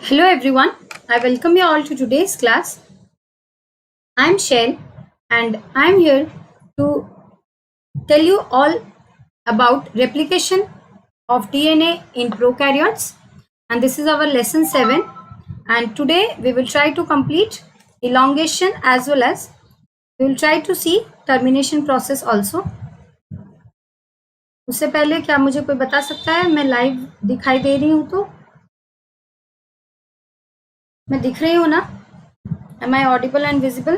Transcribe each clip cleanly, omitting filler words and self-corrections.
Hello everyone, I welcome you all to today's class. I'm Shell and I'm here to tell you all about replication of DNA in prokaryotes, and this is our lesson 7, and today we will try to complete elongation as well as we will try to see termination process also. उससे पहले क्या मुझे कोई बता सकता है मैं live दिखाई दे रही हूँ तो मैं दिख रही हूँ ना? Am I audible and visible?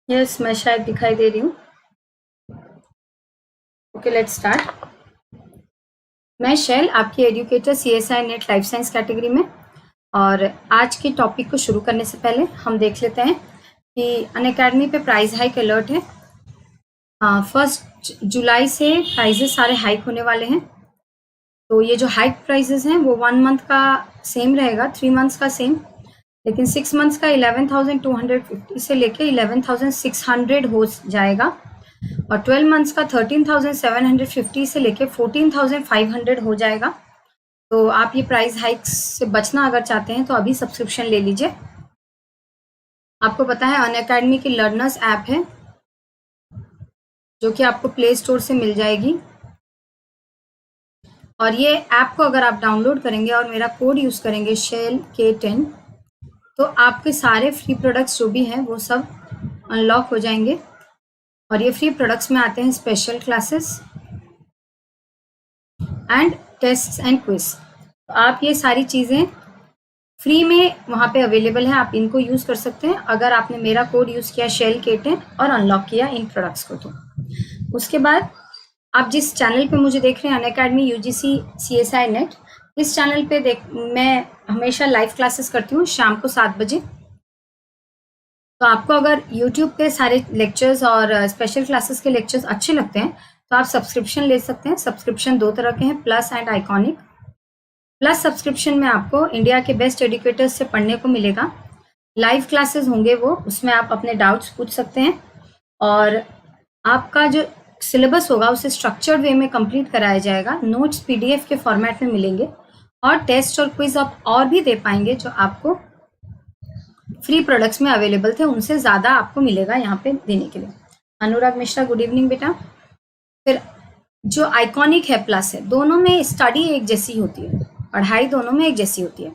Yes, मैं शायद दिखाई दे रही हूँ. Okay, let's start. मैं शैल, आपकी educator CSI net life science category में, और आज के टॉपिक को शुरू करने से पहले हम देख लेते हैं कि अनअकैडमी पे प्राइस हाइक अलर्ट है. 1 जुलाई से प्राइजेस सारे हाइक होने वाले हैं. तो ये जो हाइक प्राइजेस हैं वो 1 मंथ का सेम रहेगा, 3 मंथ्स का सेम, लेकिन 6 मंथ्स का 11,250 से लेके 11,600 हो जाएगा, और 12 मंथ्स का 13,750 से लेके 14,500 हो जाएगा. तो आप ये प्राइस हाइक्स से बचना अगर चाहते हैं तो अभी सब्सक्रिप्शन ले लीजिए. आपको पता है अनअकैडमी की लर्नर्स ऐप है जो कि आपको प्ले स्टोर से मिल जाएगी, और ये ऐप को अगर आप डाउनलोड करेंगे और मेरा कोड यूज़ करेंगे शेल K10, तो आपके सारे फ्री प्रोडक्ट्स जो भी हैं वो सब अनलॉक हो जाएंगे. और ये फ्री प्रोडक्ट्स में आते हैं special classes and tests and quiz. तो आप ये सारी चीज़ें फ्री में वहाँ पे अवेलेबल है, आप इनको यूज़ कर सकते हैं अगर आपने मेरा कोड यूज़ किया शेल K10 और अनलॉक किया इन प्रोडक्ट्स को. तो उसके बाद आप जिस चैनल पे मुझे देख रहे हैं अनअकैडमी UGC CSI नेट, इस चैनल पे मैं हमेशा लाइव क्लासेस करती हूँ शाम को 7 बजे. तो आपको अगर YouTube पे सारे लेक्चर्स और स्पेशल क्लासेस के लेक्चर्स अच्छे लगते हैं तो आप सब्सक्रिप्शन ले सकते हैं. सब्सक्रिप्शन 2 तरह के हैं, plus and iconic. Plus subscription में आपको इंडिया के बेस्ट एजुकेटर्स से पढ़ने को मिलेगा, लाइव क्लासेस होंगे वो, उसमें आप अपने डाउट्स पूछ सकते हैं, और आपका जो सिलेबस होगा उसे स्ट्रक्चर्ड वे में कंप्लीट कराया जाएगा. नोट्स PDF के फॉर्मेट में मिलेंगे, और टेस्ट और क्विज आप और भी दे पाएंगे जो आपको फ्री प्रोडक्ट्स में अवेलेबल थे उनसे ज़्यादा आपको मिलेगा यहाँ पे देने के लिए. अनुराग मिश्रा, गुड इवनिंग बेटा. फिर जो आइकॉनिक है प्लस है, दोनों में स्टडी एक जैसी होती है, पढ़ाई दोनों में एक जैसी होती है.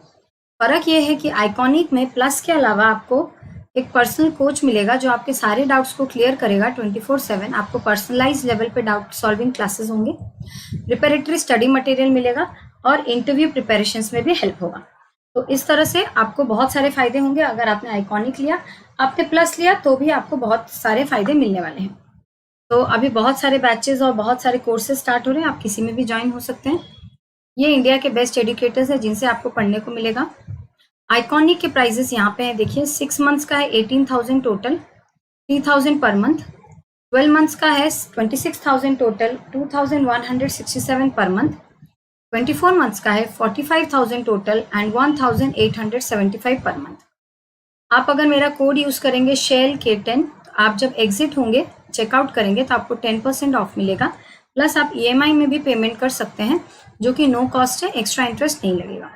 फ़र्क ये है कि आइकॉनिक में प्लस के अलावा आपको एक पर्सनल कोच मिलेगा जो आपके सारे डाउट्स को क्लियर करेगा 24/7. आपको पर्सनलाइज लेवल पे डाउट सॉल्विंग क्लासेस होंगे, प्रिपरेटरी स्टडी मटेरियल मिलेगा, और इंटरव्यू प्रिपरेशंस में भी हेल्प होगा. तो इस तरह से आपको बहुत सारे फायदे होंगे. अगर आपने आइकॉनिक लिया, आपने प्लस लिया, तो भी आपको बहुत सारे फायदे मिलने वाले हैं. तो अभी बहुत सारे बैचेस और बहुत सारे कोर्सेज स्टार्ट हो रहे हैं, आप किसी में भी ज्वाइन हो सकते हैं. ये इंडिया के बेस्ट एजुकेटर्स हैं जिनसे आपको पढ़ने को मिलेगा. आइकॉनिक के प्राइजेस यहाँ पे हैं, देखिए. 6 मंथ्स का है 18,000 टोटल, 3,000 पर मंथ. 12 मंथ्स का है 26,000 टोटल, 2,167 पर मंथ. 24 मंथ्स का है 45,000 टोटल एंड 1,875 पर मंथ. आप अगर मेरा कोड यूज़ करेंगे शेल K10, तो आप जब एग्जिट होंगे, चेकआउट करेंगे, तो आपको 10% ऑफ मिलेगा. प्लस आप EMI में भी पेमेंट कर सकते हैं जो कि नो कॉस्ट है, एक्स्ट्रा इंटरेस्ट नहीं लगेगा.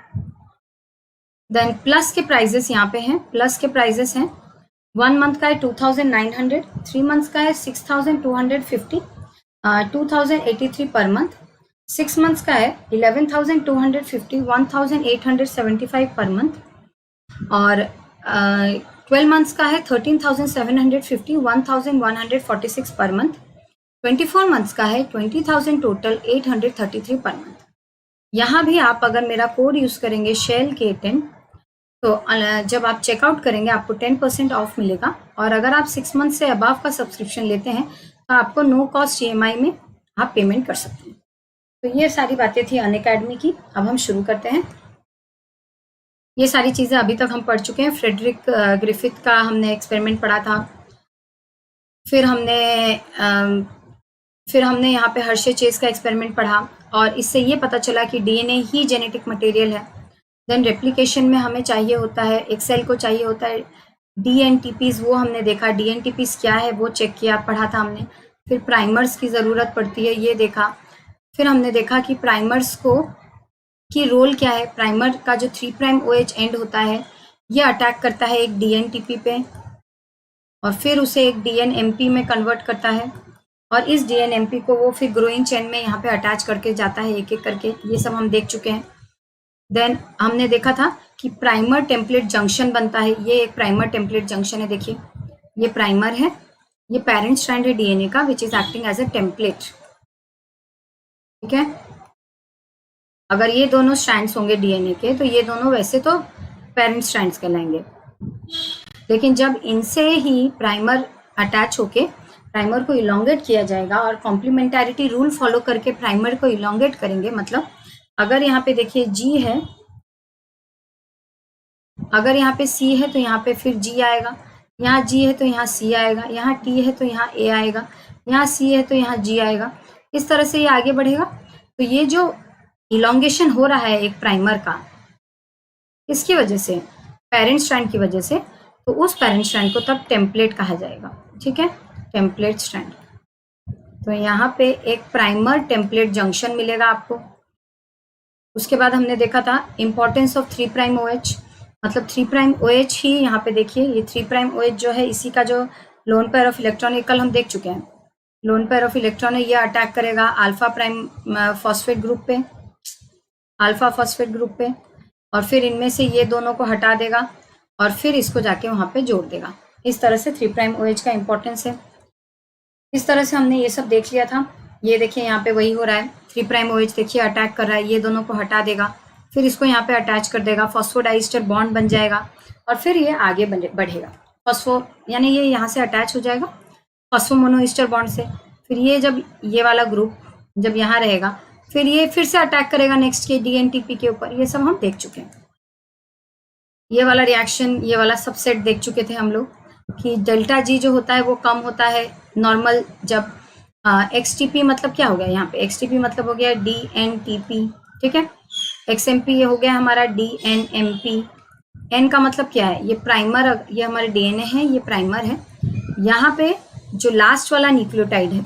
देन प्लस के प्राइजेस यहाँ पे हैं. प्लस के प्राइजेस हैं 1 मंथ का है 2,900, 3 मंथ्स का है 6,250, 2,083 पर मंथ. 6 मंथ्स का है 11,250, 1,875 पर मंथ, और 12 मंथ्स का है 13,750, 1,146 पर मंथ. 24 मंथ्स का है 20,000 टोटल, 833 पर मंथ. यहाँ भी आप अगर मेरा कोड यूज़ करेंगे शेल K10, तो जब आप चेकआउट करेंगे आपको 10% ऑफ मिलेगा. और अगर आप 6 मंथ से अबव का सब्सक्रिप्शन लेते हैं तो आपको नो कॉस्ट EMI में आप पेमेंट कर सकते हैं. तो ये सारी बातें थी अनअकैडमी की. अब हम शुरू करते हैं. ये सारी चीज़ें अभी तक हम पढ़ चुके हैं. फ्रेडरिक ग्रिफिथ का हमने एक्सपेरिमेंट पढ़ा था, फिर हमने यहाँ पे हर्शे चेस का एक्सपेरिमेंट पढ़ा और इससे ये पता चला कि डीएनए ही जेनेटिक मटेरियल है। देन रेप्लिकेशन में हमें चाहिए होता है, एक सेल को चाहिए होता है डीएनटीपीज, वो हमने देखा डीएनटीपीज क्या है वो चेक किया, पढ़ा था हमने। फिर प्राइमर्स की ज़रूरत पड़ती है, ये देखा। फिर हमने देखा कि प्राइमर्स की रोल क्या है। प्राइमर का जो 3' OH एंड होता है ये अटैक करता है एक डीएनटीपी पे और फिर उसे एक डीएनएमपी में कन्वर्ट करता है और इस डीएनएमपी को वो फिर ग्रोइंग चेन में यहाँ पे अटैच करके जाता है एक एक करके। ये सब हम देख चुके हैं। देन हमने देखा था कि प्राइमर टेम्पलेट जंक्शन बनता है। ये एक प्राइमर टेम्पलेट जंक्शन है, देखिए ये प्राइमर है, ये पेरेंट स्ट्रैंड है डीएनए का which is acting as a template. ठीक है, अगर ये दोनों स्ट्रैंड्स होंगे डीएनए के तो ये दोनों वैसे तो पेरेंट स्ट्रैंड्स कहलाएंगे, लेकिन जब इनसे ही प्राइमर अटैच होके प्राइमर को इलोंगेट किया जाएगा और कॉम्प्लीमेंटारिटी रूल फॉलो करके प्राइमर को इलोंगेट करेंगे, मतलब अगर यहाँ पे देखिए G है, अगर यहाँ पे C है तो यहाँ पे फिर G आएगा, यहाँ G है तो यहाँ C आएगा, यहाँ T है तो यहाँ A आएगा, यहाँ C है तो यहाँ G आएगा। इस तरह से ये आगे बढ़ेगा। तो ये जो इलोंगेशन हो रहा है एक प्राइमर का, इसकी वजह से पेरेंट स्ट्रैंड की वजह से, तो उस पेरेंट स्ट्रैंड को तब टेम्पलेट कहा जाएगा। ठीक है, टेम्पलेट स्ट्रैंड। तो यहाँ पे एक प्राइमर टेम्पलेट जंक्शन मिलेगा आपको। उसके बाद हमने देखा था इंपॉर्टेंस ऑफ 3' OH, मतलब 3' OH ही यहाँ पे देखिए, ये 3' OH जो है इसी का जो लोन पेयर ऑफ इलेक्ट्रॉन है, कल हम देख चुके हैं। लोन पेयर ऑफ इलेक्ट्रॉन है, ये अटैक करेगा अल्फा प्राइम फॉस्फेट ग्रुप पे, अल्फा फॉस्फेट ग्रुप पे, और फिर इनमें से ये दोनों को हटा देगा और फिर इसको जाके वहाँ पे जोड़ देगा। इस तरह से 3' OH का इंपॉर्टेंस है। इस तरह से हमने ये सब देख लिया था। ये देखिए यहाँ पे वही हो रहा है, 3' OH देखिए अटैक कर रहा है, ये दोनों को हटा देगा, फिर इसको यहाँ पे अटैच कर देगा, फॉस्फोडाइस्टर बॉन्ड बन जाएगा और फिर ये आगे बढ़ेगा। फॉस्फो यानी ये यहाँ से अटैच हो जाएगा फॉस्फोमोनोइस्टर बॉन्ड से, फिर ये जब ये वाला ग्रुप जब यहाँ रहेगा फिर ये फिर से अटैक करेगा नेक्स्ट के डीएनटीपी के ऊपर। ये सब हम देख चुके हैं। ये वाला रिएक्शन, ये वाला सबसेट देख चुके थे हम लोग कि डेल्टा जी जो होता है वो कम होता है नॉर्मल जब एक्सटीपी, मतलब क्या हो गया यहाँ पे, एक्सटीपी मतलब हो गया डीएनटीपी। ठीक है, एक्सएमपी ये हो गया हमारा डीएनएमपी। एन का मतलब क्या है, ये प्राइमर, ये हमारे डीएनए है, ये प्राइमर है। यहाँ पे जो लास्ट वाला न्यूक्लियोटाइड है,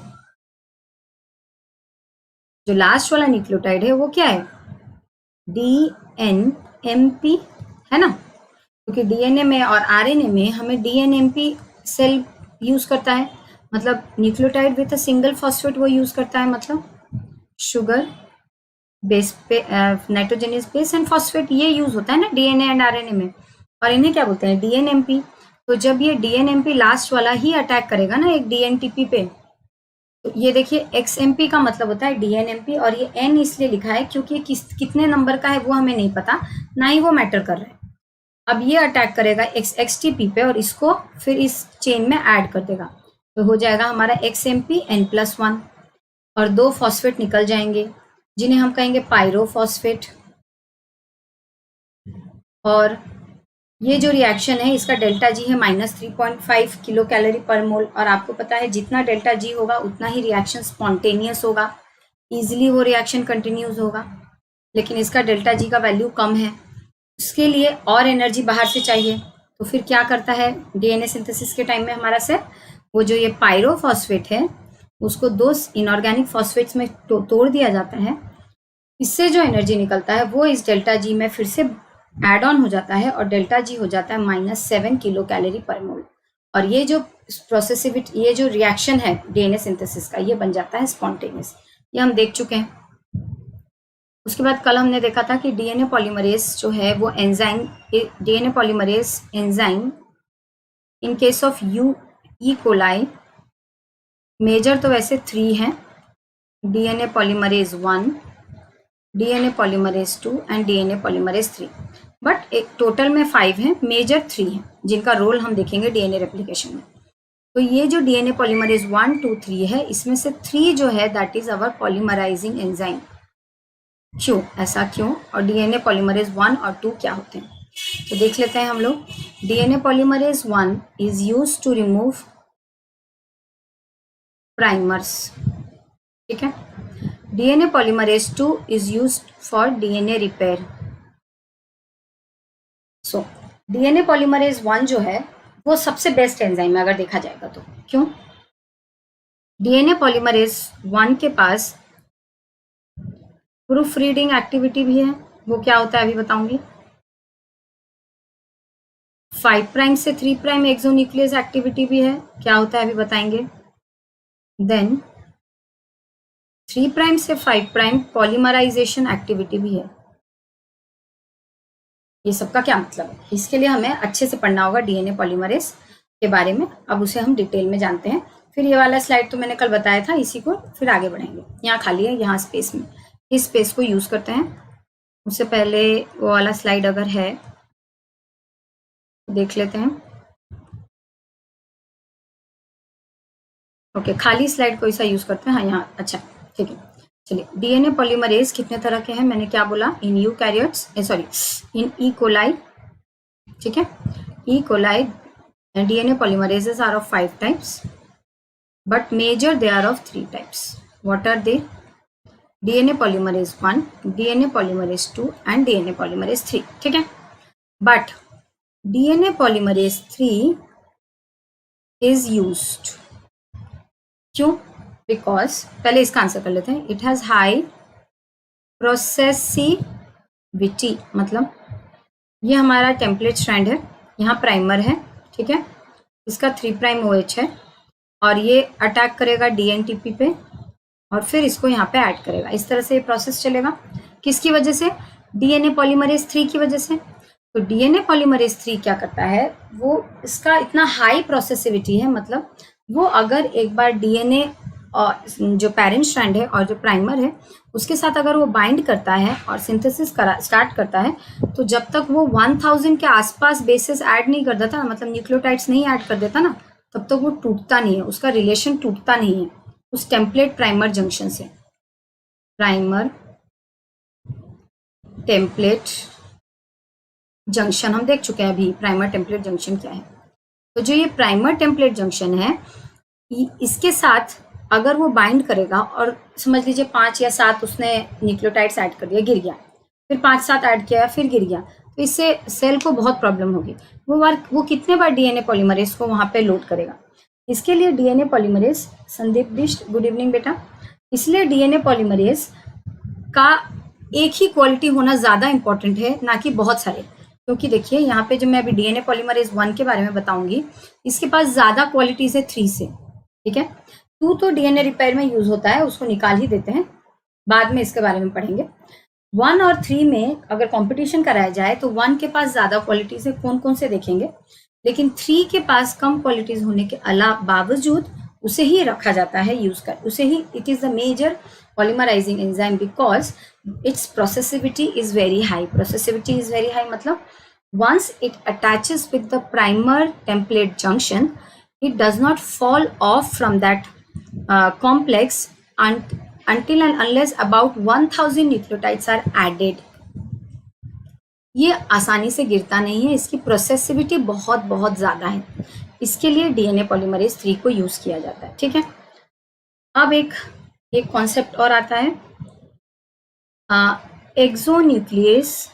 जो लास्ट वाला न्यूक्लियोटाइड है वो क्या है, डीएनएमपी है ना, क्योंकि डीएनए में और आरएनए में हमें डीएनएमपी सेल यूज करता है, मतलब nucleotide with a single phosphate वो यूज करता है, मतलब शुगर बेस पे नाइट्रोजनियस बेस एंड फॉस्फेट ये यूज होता है ना डीएनए एंड आरएनए में, और इन्हें क्या बोलते हैं, डीएनएमपी। तो जब ये डीएनएमपी लास्ट वाला ही अटैक करेगा ना एक डीएनटीपी पे, तो ये देखिए एक्सएमपी का मतलब होता है डीएनएमपी, और ये एन इसलिए लिखा है क्योंकि कितने नंबर का है वो हमें नहीं पता, ना ही वो मैटर कर रहा है। अब ये अटैक करेगा एक्सटीपी पे और इसको फिर इस चेन में ऐड कर देगा, तो हो जाएगा हमारा XMP N+1 और 2 फॉस्फेट निकल जाएंगे जिन्हें हम कहेंगे पायरोफॉस्फेट। और ये जो रिएक्शन है इसका डेल्टा जी है -3.5 किलो कैलोरी पर मोल, और आपको पता है जितना डेल्टा जी होगा उतना ही रिएक्शन स्पॉन्टेनियस होगा, इजिली वो रिएक्शन कंटिन्यूज होगा, लेकिन इसका डेल्टा जी का वैल्यू कम है, उसके लिए और एनर्जी बाहर से चाहिए। तो फिर क्या करता है डीएनए सिंथेसिस के टाइम में हमारा से, वो जो ये पायरोफॉस्फेट है उसको 2 इनऑर्गेनिक फॉस्फेट्स में तोड़ दिया जाता है, इससे जो एनर्जी निकलता है वो इस डेल्टा जी में फिर से एड ऑन हो जाता है और डेल्टा जी हो जाता है -7 किलो कैलोरी पर मोल। और ये जो प्रोसेसिविटी, ये जो रिएक्शन है डीएनए सिंथेसिस का, ये बन जाता है स्पॉन्टेनियस। ये हम देख चुके हैं। उसके बाद कल हमने देखा था कि डीएनए पॉलीमरेज जो है वो enzyme, DNA polymerase enzyme in case of E coli major तो वैसे 3 हैं, DNA polymerase 1, DNA polymerase 2 and DNA polymerase 3, but एक टोटल में 5 हैं, मेजर 3 हैं जिनका रोल हम देखेंगे डीएनए रेप्लिकेशन में। तो ये जो डीएनए पॉलीमरेज 1, 2, 3 है, इसमें से 3 जो है that is our polymerizing enzyme. क्यों, ऐसा क्यों, और डीएनए पॉलीमरेज 1 और 2 क्या होते हैं, तो देख लेते हैं हम लोग। DNA polymerase 1 is used to remove primers, ठीक है। DNA polymerase 2 is used for DNA repair. So DNA polymerase 1 जो है वो सबसे बेस्ट एंजाइम है अगर देखा जाएगा तो। क्यों? डीएनए पॉलीमरेज 1 के पास प्रूफ रीडिंग एक्टिविटी भी है। वो क्या होता है अभी बताऊंगी। 5 प्राइम से 3 प्राइम एक्सोन्यूक्लियस एक्टिविटी भी है। क्या होता है अभी बताएंगे। देन 3 प्राइम से 5 प्राइम पॉलीमराइजेशन एक्टिविटी भी है। ये सबका क्या मतलब है, इसके लिए हमें अच्छे से पढ़ना होगा डीएनए पॉलीमरेज के बारे में। अब उसे हम डिटेल में जानते हैं। फिर ये वाला स्लाइड तो मैंने कल बताया था, इसी को फिर आगे बढ़ेंगे। यहाँ खाली है, यहाँ स्पेस में इस स्पेस को यूज करते हैं। उससे पहले वो वाला स्लाइड अगर है देख लेते हैं। ओके, खाली स्लाइड कोई सा यूज करते हैं। हाँ यहाँ, अच्छा ठीक है। चलिए, डीएनए पॉलीमरेज कितने तरह के हैं मैंने क्या बोला। In eukaryotes, sorry in E coli, ठीक है। E coli DNA polymerases are of 5 types but major they are of 3 types. What are they? DNA polymerase 1, DNA polymerase 2 and DNA polymerase 3, ठीक है। But DNA polymerase 3 is used. क्यों? Because पहले इसका answer कर लेते हैं। It has high processivity, मतलब ये हमारा टेम्पलेट स्ट्रैंड है, यहाँ प्राइमर है, ठीक है। इसका 3 प्राइम OH है और ये अटैक करेगा डीएनटीपी पे और फिर इसको यहाँ पे ऐड करेगा। इस तरह से ये प्रोसेस चलेगा। किसकी वजह से? डीएनए पॉलीमरेज 3 की वजह से। तो डीएनए पॉलीमरेज 3 क्या करता है, वो इसका इतना हाई प्रोसेसिविटी है, मतलब वो अगर एक बार डीएनए और जो पेरेंट स्ट्रैंड है और जो प्राइमर है उसके साथ अगर वो बाइंड करता है और सिंथेसिस स्टार्ट करता है, तो जब तक वो 1000 के आसपास बेसिस ऐड नहीं कर देता, मतलब न्यूक्लियोटाइड्स नहीं ऐड कर देता ना, तब तक वो टूटता नहीं है, उसका रिलेशन टूटता नहीं है उस टेम्पलेट प्राइमर जंक्शन से। प्राइमर टेम्पलेट जंक्शन हम देख चुके हैं अभी। प्राइमर टेम्पलेट जंक्शन क्या है? तो जो ये प्राइमर टेम्पलेट जंक्शन है, इसके साथ अगर वो बाइंड करेगा और समझ लीजिए 5 या 7 उसने न्यूक्लियोटाइड्स ऐड कर दिया, गिर गया, फिर 5-7 ऐड किया, फिर गिर गया, तो इससे सेल को बहुत प्रॉब्लम होगी। वो कितने बार डीएनए पॉलीमरेज को वहां पे लोड करेगा। इसके लिए DNA polymerase, Sandeep Bisht good evening बेटा, इसलिए डीएनए पॉलीमरेज का एक ही क्वालिटी होना ज्यादा इंपॉर्टेंट है, ना कि बहुत सारे। क्योंकि देखिए यहाँ पे जो मैं अभी डीएनए पॉलीमरेज 1 के बारे में बताऊंगी, इसके पास ज्यादा क्वालिटीज है 3 से, ठीक है। 2 तो डीएनए रिपेयर में यूज होता है, उसको निकाल ही देते हैं, बाद में इसके बारे में पढ़ेंगे। 1 और 3 में अगर कंपटीशन कराया जाए तो 1 के पास ज्यादा क्वालिटीज है, कौन कौन से देखेंगे, लेकिन 3 के पास कम क्वालिटीज होने के बावजूद उसे ही रखा जाता है यूज कर, उसे ही it is the major polymerising enzyme because its processivity is very high. Processivity is very high मतलब once it attaches with the primer template junction, it does not fall off from that complex until and unless about 1000 nucleotides are added. ये आसानी से गिरता नहीं है, इसकी प्रोसेसिविटी बहुत बहुत ज्यादा है, इसके लिए डीएनए पॉलीमरेज 3 को यूज किया जाता है, ठीक है। अब एक कॉन्सेप्ट और आता है, एक्सोन्यूक्लियस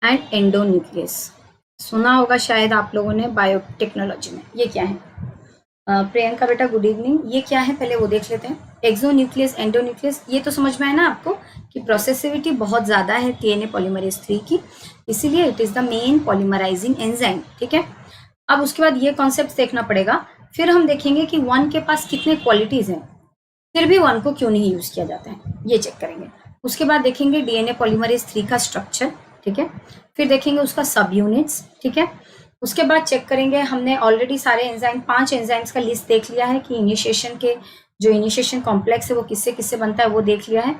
एंड एंडोन्यूक्लियस। सुना होगा शायद आप लोगों ने बायोटेक्नोलॉजी में। ये क्या है? प्रियंका बेटा गुड इवनिंग। ये क्या है पहले वो देख लेते हैं। एक्सोन्यूक्लियस, एंडोन्यूक्लियस, ये तो समझ में आया ना आपको कि प्रोसेसिविटी बहुत ज्यादा है डीएनए पॉलीमरेज 3 की, इसीलिए it is the main polymerising enzyme, ठीक है। अब उसके बाद ये कॉन्सेप्ट देखना पड़ेगा। फिर हम देखेंगे कि 1 के पास कितने क्वालिटीज हैं, फिर भी 1 को क्यों नहीं यूज किया जाता है, ये चेक करेंगे। उसके बाद देखेंगे डीएनए पॉलीमरेज 3 का स्ट्रक्चर, ठीक है। फिर देखेंगे उसका सब यूनिट्स, ठीक है। उसके बाद चेक करेंगे, हमने ऑलरेडी सारे एंजाइम 5 एंजाइम्स का लिस्ट देख लिया है कि इनिशिएशन के जो इनिशिएशन कॉम्प्लेक्स है वो किससे किससे बनता है, वो देख लिया है।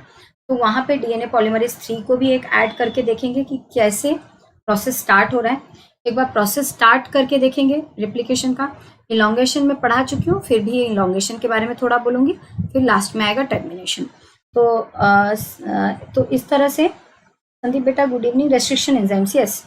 तो वहां पे डीएनए पॉलीमरेज 3 को भी एक ऐड करके देखेंगे कि कैसे प्रोसेस स्टार्ट हो रहा है। एक बार प्रोसेस स्टार्ट करके देखेंगे रेप्लिकेशन का। इलॉन्गेशन में पढ़ा चुकी हूँ, फिर भी इलॉन्गेशन के बारे में थोड़ा बोलूंगी, फिर लास्ट में आएगा टर्मिनेशन। तो इस तरह से संदीप बेटा good evening. Restriction enzymes, yes.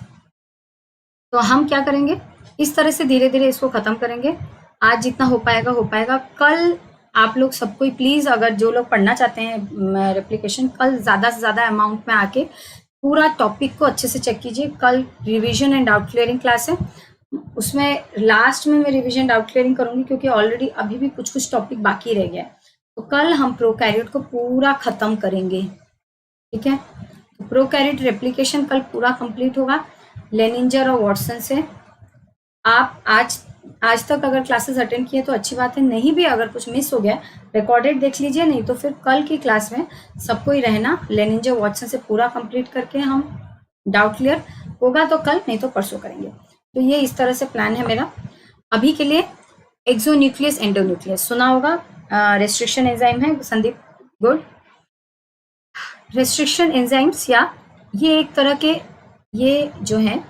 तो हम क्या करेंगे, इस तरह से धीरे धीरे इसको खत्म करेंगे। आज जितना हो पाएगा। कल आप लोग सबको ही प्लीज, अगर जो लोग पढ़ना चाहते हैं रेप्लिकेशन, कल ज्यादा से ज्यादा अमाउंट में आके पूरा टॉपिक को अच्छे से चेक कीजिए। कल revision and doubt clearing class है, उसमें लास्ट में मैं रिवीजन डाउट क्लियरिंग करूंगी क्योंकि ऑलरेडी अभी भी कुछ कुछ टॉपिक बाकी रह गया है। तो कल हम प्रोकैरियोट को पूरा खत्म करेंगे, ठीक है। तो प्रोकैरियोट रेप्लिकेशन कल पूरा कंप्लीट होगा लेनिंजर और वॉटसन से। आप आज तक अगर क्लासेस अटेंड किए तो अच्छी बात है, नहीं भी अगर कुछ मिस हो गया रिकॉर्डेड देख लीजिए, नहीं तो फिर कल की क्लास में सबको ही रहना। लेनिंजर वॉटसन से पूरा कंप्लीट करके हम डाउट क्लियर होगा तो कल, नहीं तो परसों करेंगे। तो ये इस तरह से प्लान है मेरा अभी के लिए। एक्सोन्यूक्लियस एंडोन्यूक्लियस सुना होगा, रेस्ट्रिक्शन एंजाइम है संदीप, गुड। रेस्ट्रिक्शन एंजाइम्स या ये एक तरह के, ये जो है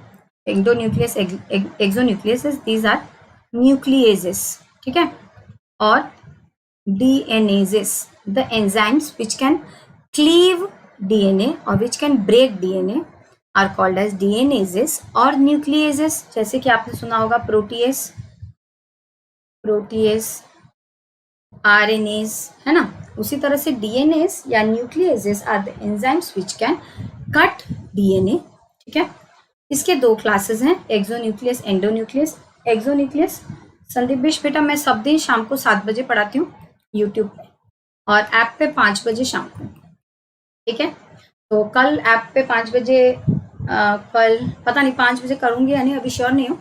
endonuclease exonuclease, these are nucleases, ठीक है। और DNases, the enzymes which can cleave DNA और which can break DNA are called as DNases और न्यूक्लिएजेस। जैसे कि आपने सुना होगा प्रोटीएस, आरएनएज, है ना। उसी तरह से डीएनएस या nucleases are the enzymes which can cut DNA, ठीक है। इसके दो क्लासेस हैं, एक्सोन्यूक्लियस एंडोन्यूक्लियस। एक्सोन्यूक्लियस संदीप बिश बेटा मैं सब दिन शाम को 7 बजे पढ़ाती हूँ यूट्यूब पे और ऐप पे 5 बजे शाम को, ठीक है। तो कल ऐप पे 5 बजे, कल पता नहीं 5 बजे करूंगी या नहीं, अभी श्योर नहीं हूँ।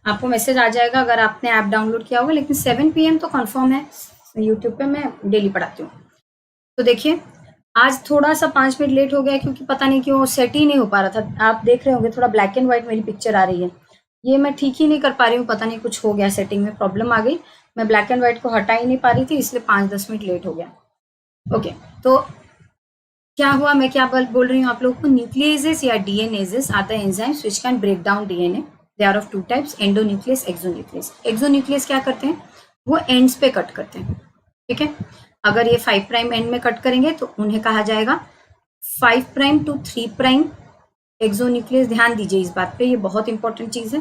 आपको मैसेज आ जाएगा अगर आपने ऐप डाउनलोड किया होगा, लेकिन 7 PM तो कंफर्म है। यूट्यूब पे मैं डेली पढ़ाती हूँ। तो देखिए आज थोड़ा सा 5 मिनट लेट हो गया क्योंकि पता नहीं क्यों सेट ही नहीं हो पा रहा था। आप देख रहे होंगे थोड़ा ब्लैक एंड व्हाइट मेरी पिक्चर आ रही है, ये मैं ठीक ही नहीं कर पा रही हूँ, पता नहीं कुछ हो गया, सेटिंग में प्रॉब्लम आ गई। मैं ब्लैक एंड व्हाइट को हटा ही नहीं पा रही थी, इसलिए 5-10 मिनट लेट हो गया। ओके, तो क्या हुआ, मैं क्या बोल रही हूँ आप लोगों को, न्यूक्लिएजेस या DNases are the enzymes which can break down DNA. They are of 2 types, endonuclease, exonuclease. Exonuclease क्या करते हैं, वो एंड्स पे कट करते हैं, ठीक है। अगर ये 5 प्राइम एंड में कट करेंगे तो उन्हें कहा जाएगा 5 प्राइम टू 3 प्राइम एक्सोन्यूक्लियस। ध्यान दीजिए इस बात पे, ये बहुत इंपॉर्टेंट चीज है।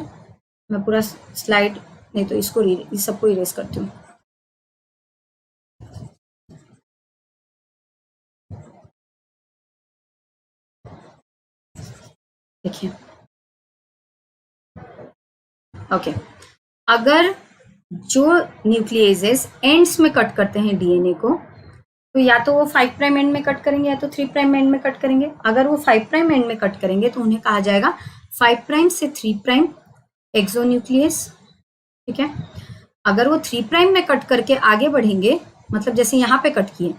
मैं पूरा स्लाइड, नहीं तो इसको इस सबको इरेज करती हूँ। देखिए, ओके, अगर जो न्यूक्लिएजेस एंड्स में कट करते हैं डीएनए को, तो या तो वो 5 प्राइम एंड में कट करेंगे या तो 3 प्राइम एंड में कट करेंगे। अगर वो 5 प्राइम एंड में कट करेंगे तो उन्हें कहा जाएगा 5 प्राइम से 3 प्राइम एक्सोन्यूक्लियस, ठीक है। अगर वो 3 प्राइम में कट करके आगे बढ़ेंगे, मतलब जैसे यहाँ पे कट किए,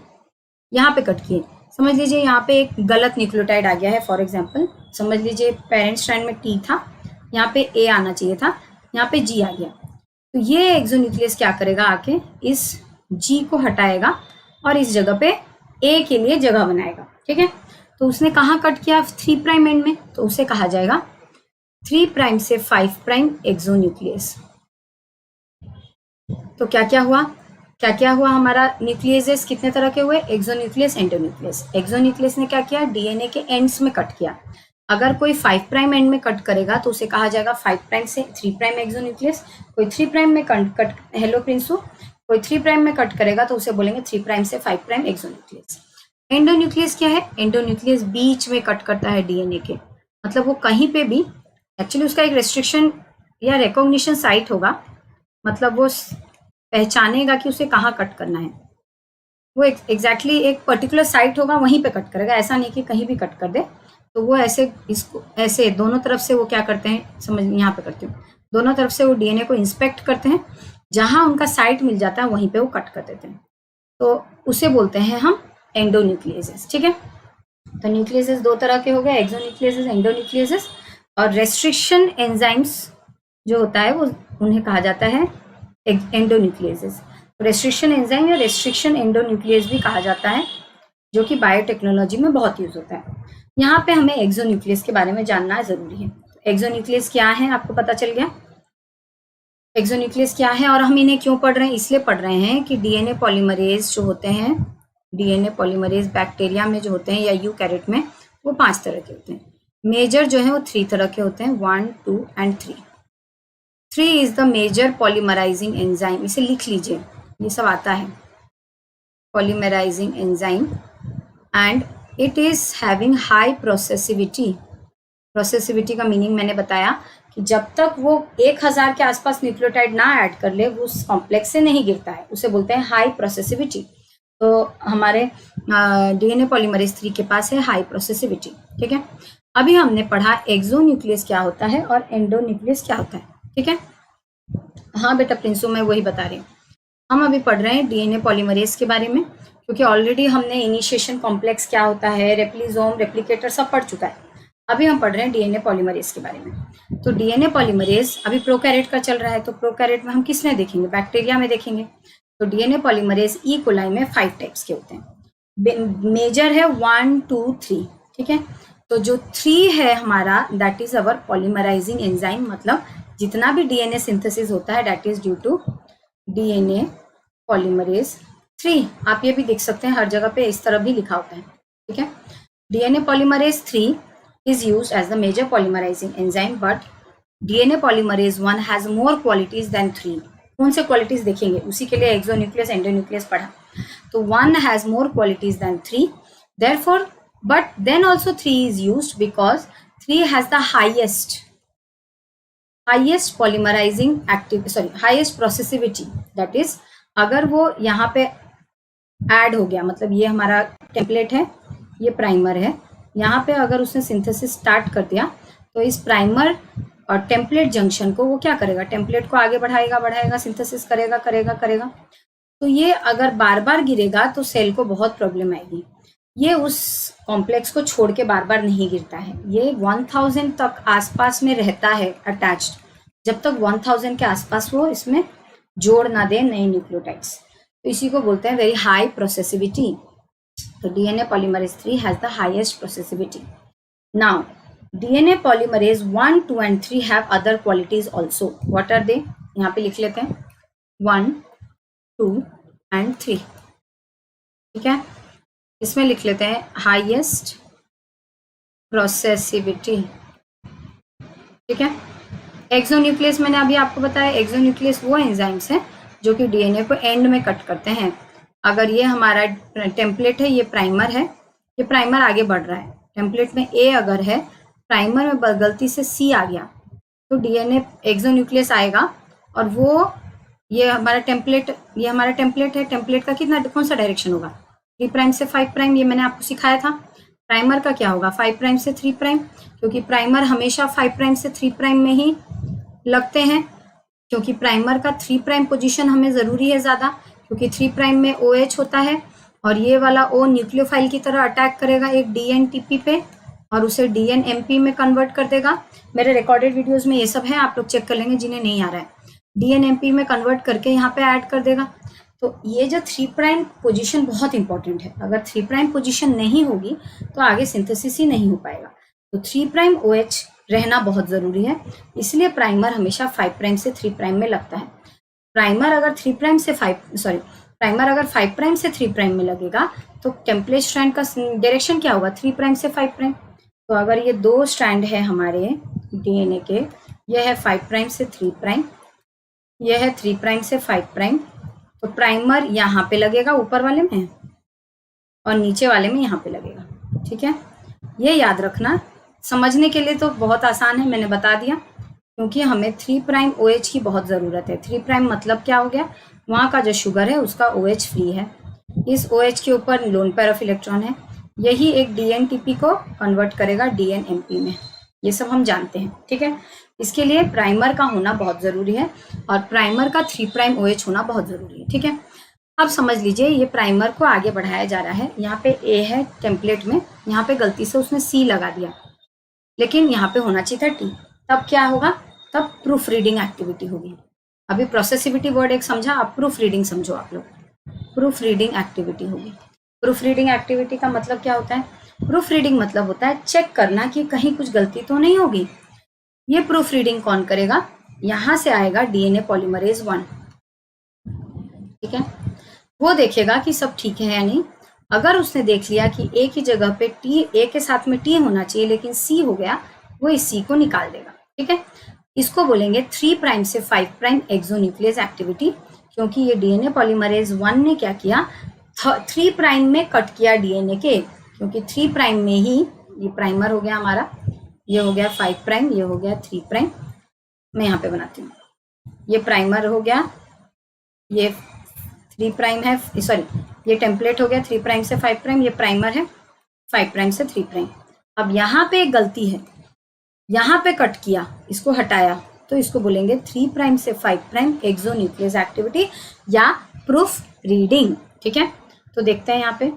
यहाँ पे कट किए, समझ लीजिए यहाँ पे एक गलत न्यूक्लियोटाइड आ गया है। फॉर एग्जाम्पल समझ लीजिए पेरेंट स्ट्रैंड में टी था, यहाँ पे ए आना चाहिए था, यहाँ पे जी आ गया। तो ये एक्सोन्यूक्लियस क्या करेगा, आके इस जी को हटाएगा और इस जगह पे ए के लिए जगह बनाएगा, ठीक है। तो उसने कहाँ कट किया, 3 प्राइम एंड में, तो उसे कहा जाएगा 3 प्राइम से 5 प्राइम एक्सोन्यूक्लियस। तो क्या क्या हुआ हमारा, न्यूक्लियसेस कितने तरह के हुए, एक्सोन्यूक्लियस, एंडोन्यूक्लियस। एक्सोन्यूक्लियस ने क्या किया, डीएनए के एंड्स में कट किया। अगर कोई 5 प्राइम एंड में कट करेगा तो उसे कहा जाएगा 5 प्राइम से 3 प्राइम एक्सोन्यूक्लियस। कोई 3 प्राइम में कट हेलो प्रिंसू, कोई 3 प्राइम में कट करेगा तो उसे बोलेंगे 3 प्राइम से 5 प्राइम एक्सोन्यूक्लियस। एंडोन्यूक्लियस क्या है, एंडोन्यूक्लियस बीच में कट करता है डीएनए के, मतलब वो कहीं पे भी, एक्चुअली उसका एक रेस्ट्रिक्शन या रिकॉग्निशन साइट होगा, मतलब वो पहचानेगा कि उसे कहाँ कट करना है। वो एग्जैक्टली एक पर्टिकुलर साइट होगा, वहीं पे कट करेगा, ऐसा नहीं कि कहीं भी कट कर दे। तो वो ऐसे इसको ऐसे दोनों तरफ से वो क्या करते हैं, समझ यहाँ पे करती हूँ, दोनों तरफ से वो डीएनए को इंस्पेक्ट करते हैं, जहां उनका साइट मिल जाता है वहीं पे वो कट कर देते हैं। तो उसे बोलते हैं हम एंडोन्यूक्लियसेस, ठीक है। तो न्यूक्लियसेस 2 तरह के हो गए, एक्सोन्यूक्लियसेस, एंडोन्यूक्लियसेस। और रेस्ट्रिक्शन एंजाइम्स जो होता है वो उन्हें कहा जाता है एंडोन्यूक्लियसेस। रेस्ट्रिक्शन एंजाइम या रेस्ट्रिक्शन एंडोन्यूक्लियस भी कहा जाता है, जो कि बायोटेक्नोलॉजी में बहुत यूज होता है। यहाँ पे हमें एक्सोन्यूक्लियस के बारे में जानना जरूरी है। एक्सोन्यूक्लियस क्या है आपको पता चल गया, एक्सोन्यूक्लियस क्या है और हम इन्हें क्यों पढ़ रहे हैं, इसलिए पढ़ रहे हैं कि डीएनए पॉलीमरेज जो होते हैं, डीएनए पॉलीमरेज बैक्टीरिया में जो होते हैं या यूकैरियोट में, वो 5 तरह के होते हैं। मेजर जो है वो 3 तरह के होते हैं, 1, 2 and 3। 3 is the major polymerising enzyme, इसे लिख लीजिए, ये सब आता है, polymerising enzyme, and it is having high processivity. Processivity का मीनिंग मैंने बताया कि जब तक वो 1000 के आसपास न्यूक्लियोटाइड ना ऐड कर ले वो उस कॉम्प्लेक्स से नहीं गिरता है, उसे बोलते हैं हाई प्रोसेसिविटी। तो हमारे डीएनए पॉलीमरेज 3 के पास है हाई प्रोसेसिविटी। ठीक है, अभी हमने पढ़ा एक्सोन्यूक्लियस क्या होता है और एंडोन्यूक्लियस क्या होता है। ठीक है, हाँ बेटा प्रिंसू, मैं वही बता रही हूँ। हम अभी पढ़ रहे हैं डीएनए पॉलीमरेज के बारे में, क्योंकि ऑलरेडी हमने इनिशिएशन कॉम्प्लेक्स क्या होता है, रेप्लिसोम, रेप्लिकेटर सब पढ़ चुका है। अभी हम पढ़ रहे हैं डीएनए पॉलीमरेज के बारे में। तो डीएनए पॉलीमरेज अभी प्रोकैरियोट का चल रहा है, तो प्रोकैरियोट में हम किसमें देखेंगे, बैक्टीरिया में देखेंगे। तो डीएनए पॉलीमरेज ई कोलाई में 5 टाइप्स के होते हैं। मेजर है 1, 2, 3। ठीक है, तो जो 3 है हमारा that is our polymerizing enzyme, मतलब जितना भी डीएनए सिंथेसिस होता है that is due to DNA polymerase 3। आप ये भी देख सकते हैं हर जगह पे इस तरह भी लिखा होता है। ठीक है, DNA polymerase 3 is used as the major polymerizing enzyme, but DNA polymerase 1 has more qualities than 3. कौन से क्वालिटीज देखेंगे, उसी के लिए एक्सोन्यूक्लियस एंडोन्यूक्लियस पढ़ा। तो 1 has more qualities than 3, therefore but then also 3 is used because 3 has the highest polymerizing highest processivity, that is अगर वो यहाँ पे ऐड हो गया, मतलब ये हमारा टेम्पलेट है, ये प्राइमर है, यहाँ पे अगर उसने सिंथेसिस स्टार्ट कर दिया तो इस प्राइमर और टेम्पलेट जंक्शन को वो क्या करेगा, टेम्पलेट को आगे बढ़ाएगा, सिंथेसिस करेगा। तो ये अगर बार बार गिरेगा तो सेल को बहुत प्रॉब्लम आएगी। ये उस कॉम्प्लेक्स को छोड़ के बार बार नहीं गिरता है, ये 1000 तक आसपास में रहता है अटैच्ड, जब तक 1000 के आसपास वो इसमें जोड़ ना दे नए न्यूक्लियोटाइड्स। तो इसी को बोलते हैं very high processivity. So DNA polymerase 3 has the highest processivity. Now, DNA polymerase 1, 2 and 3 have other qualities also. What are they? यहाँ पे लिख लेते हैं 1, 2 and 3. ठीक है, इसमें लिख लेते हैं highest processivity. ठीक है, एक्सोन्यूक्लियस मैंने अभी आपको बताया, एक्सोन्यूक्लियस वो एंजाइम्स हैं जो कि डीएनए को एंड में कट करते हैं। अगर ये हमारा टेम्पलेट है, ये प्राइमर है, ये प्राइमर आगे बढ़ रहा है, टेम्पलेट में ए अगर है, प्राइमर में गलती से सी आ गया तो डीएनए एक्सोन्यूक्लियस आएगा और वो ये हमारा टेम्पलेट है, टेम्पलेट का कितना कौन सा डायरेक्शन होगा, 3 प्राइम से 5 प्राइम, ये मैंने आपको सिखाया था। प्राइमर का क्या होगा, 5 प्राइम से 3 प्राइम, क्योंकि प्राइमर हमेशा 5 प्राइम से 3 प्राइम में ही लगते हैं, क्योंकि प्राइमर का 3 प्राइम पोजीशन हमें ज़रूरी है ज़्यादा, क्योंकि 3 प्राइम में OH होता है और ये वाला O न्यूक्लियोफाइल की तरह अटैक करेगा एक DNTP पे और उसे DNMP में कन्वर्ट कर देगा। मेरे रिकॉर्डेड वीडियोस में ये सब है, आप लोग चेक कर लेंगे जिन्हें नहीं आ रहा है। DNMP में कन्वर्ट करके यहाँ पे ऐड कर देगा। तो ये जो 3 प्राइम पोजीशन बहुत इंपॉर्टेंट है, अगर 3 प्राइम पोजीशन नहीं होगी तो आगे सिंथेसिस ही नहीं हो पाएगा। तो 3 प्राइम OH रहना बहुत ज़रूरी है, इसलिए प्राइमर हमेशा 5 प्राइम से 3 प्राइम में लगता है। प्राइमर अगर 5 प्राइम से 3 प्राइम में लगेगा तो टेम्पलेट स्ट्रैंड का डायरेक्शन क्या होगा, 3 प्राइम से 5 प्राइम। तो अगर ये 2 स्ट्रैंड है हमारे डीएनए के, यह है 5 प्राइम से 3 प्राइम, यह है 3 प्राइम से 5 प्राइम, तो प्राइमर यहाँ पे लगेगा ऊपर वाले में और नीचे वाले में यहाँ पे लगेगा। ठीक है, ये याद रखना, समझने के लिए तो बहुत आसान है, मैंने बता दिया, क्योंकि हमें 3 प्राइम OH की बहुत ज़रूरत है। 3 प्राइम मतलब क्या हो गया, वहाँ का जो शुगर है उसका OH फ्री है, इस OH के ऊपर लोन पेयर ऑफ इलेक्ट्रॉन है, यही एक DNTP को कन्वर्ट करेगा DNMP में, ये सब हम जानते हैं। ठीक है, इसके लिए प्राइमर का होना बहुत ज़रूरी है और प्राइमर का 3 प्राइम OH होना बहुत ज़रूरी है। ठीक है, अब समझ लीजिए ये प्राइमर को आगे बढ़ाया जा रहा है, यहाँ पे A है टेम्पलेट में, यहाँ पे गलती से उसने C लगा दिया, लेकिन यहाँ पे होना चाहिए था T, तब क्या होगा, तब प्रूफ रीडिंग एक्टिविटी होगी। अभी प्रोसेसिविटी वर्ड एक समझा, आप प्रूफ रीडिंग समझो आप लोग, प्रूफ रीडिंग एक्टिविटी होगी। प्रूफ रीडिंग एक्टिविटी का मतलब क्या होता है, प्रूफ रीडिंग मतलब होता है चेक करना कि कहीं कुछ गलती तो नहीं होगी। ये प्रूफ रीडिंग कौन करेगा, यहाँ से आएगा डीएनए पॉलीमरेज 1। ठीक है, वो देखेगा कि सब ठीक है या नहीं। अगर उसने देख लिया कि ए की जगह पे टी, ए के साथ में टी होना चाहिए लेकिन सी हो गया, वो इस सी को निकाल देगा। ठीक है, इसको बोलेंगे 3 प्राइम से 5 प्राइम एक्सोन्यूक्लियस एक्टिविटी, क्योंकि ये डीएनए पॉलीमरेज 1 ने क्या किया, 3 प्राइम में कट किया डीएनए के, क्योंकि 3 प्राइम में ही ये प्राइमर हो गया हमारा, ये हो गया 5 प्राइम, ये हो गया 3 प्राइम। मैं यहाँ पे बनाती हूँ, ये प्राइमर हो गया, ये 3 प्राइम है, सॉरी ये टेम्पलेट हो गया 3 प्राइम से 5 प्राइम, ये प्राइमर है 5 प्राइम से 3 प्राइम। अब यहाँ पे एक गलती है, यहाँ पे कट किया, इसको हटाया, तो इसको बोलेंगे 3 प्राइम से 5 प्राइम एक्सोन्यूक्लियस एक्टिविटी या प्रूफ रीडिंग। ठीक है, तो देखते हैं यहाँ पे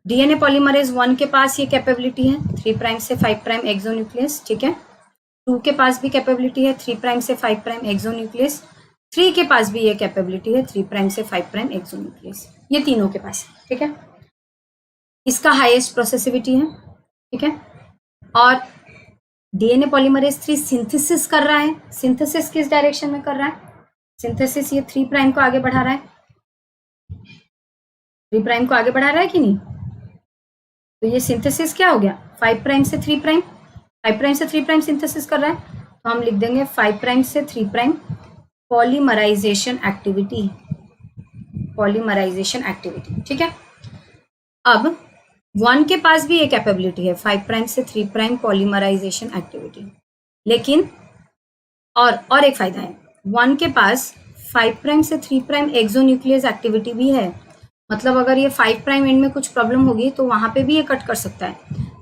डीएनए पॉलीमरेज 1 के पास ये कैपेबिलिटी है 3 प्राइम से 5 प्राइम एक्सोन्यूक्लियस। ठीक है, 2 के पास भी कैपेबिलिटी है 3 प्राइम से 5 प्राइम एक्सोन्यूक्लियस, 3 के पास भी ये कैपेबिलिटी है 3 प्राइम से 5 प्राइम एक्सोन्यूक्लियस, ये तीनों के पास है। ठीक है, इसका हाईएस्ट प्रोसेसिविटी है। ठीक है, और डीएनए पॉलीमरेज 3 सिंथेसिस कर रहा है, सिंथेसिस किस डायरेक्शन में कर रहा है, सिंथेसिस ये 3 प्राइम को आगे बढ़ा रहा है, 3 प्राइम को आगे बढ़ा रहा है कि नहीं, तो ये सिंथेसिस क्या हो गया 5 प्राइम से 3 प्राइम, 5 प्राइम से 3 प्राइम सिंथेसिस कर रहा है, तो हम लिख देंगे 5 प्राइम से 3 prime polymerization activity, polymerization activity. ठीक है, अब 1 के पास भी ये कैपेबिलिटी है 5 प्राइम से 3 प्राइम पॉलीमराइजेशन एक्टिविटी, लेकिन और एक फायदा है, 1 के पास 5 प्राइम से 3 प्राइम एक्सोन्यूक्लियस एक्टिविटी भी है, मतलब अगर ये 5 प्राइम एंड में कुछ प्रॉब्लम होगी तो वहां पे भी ये कट कर सकता है,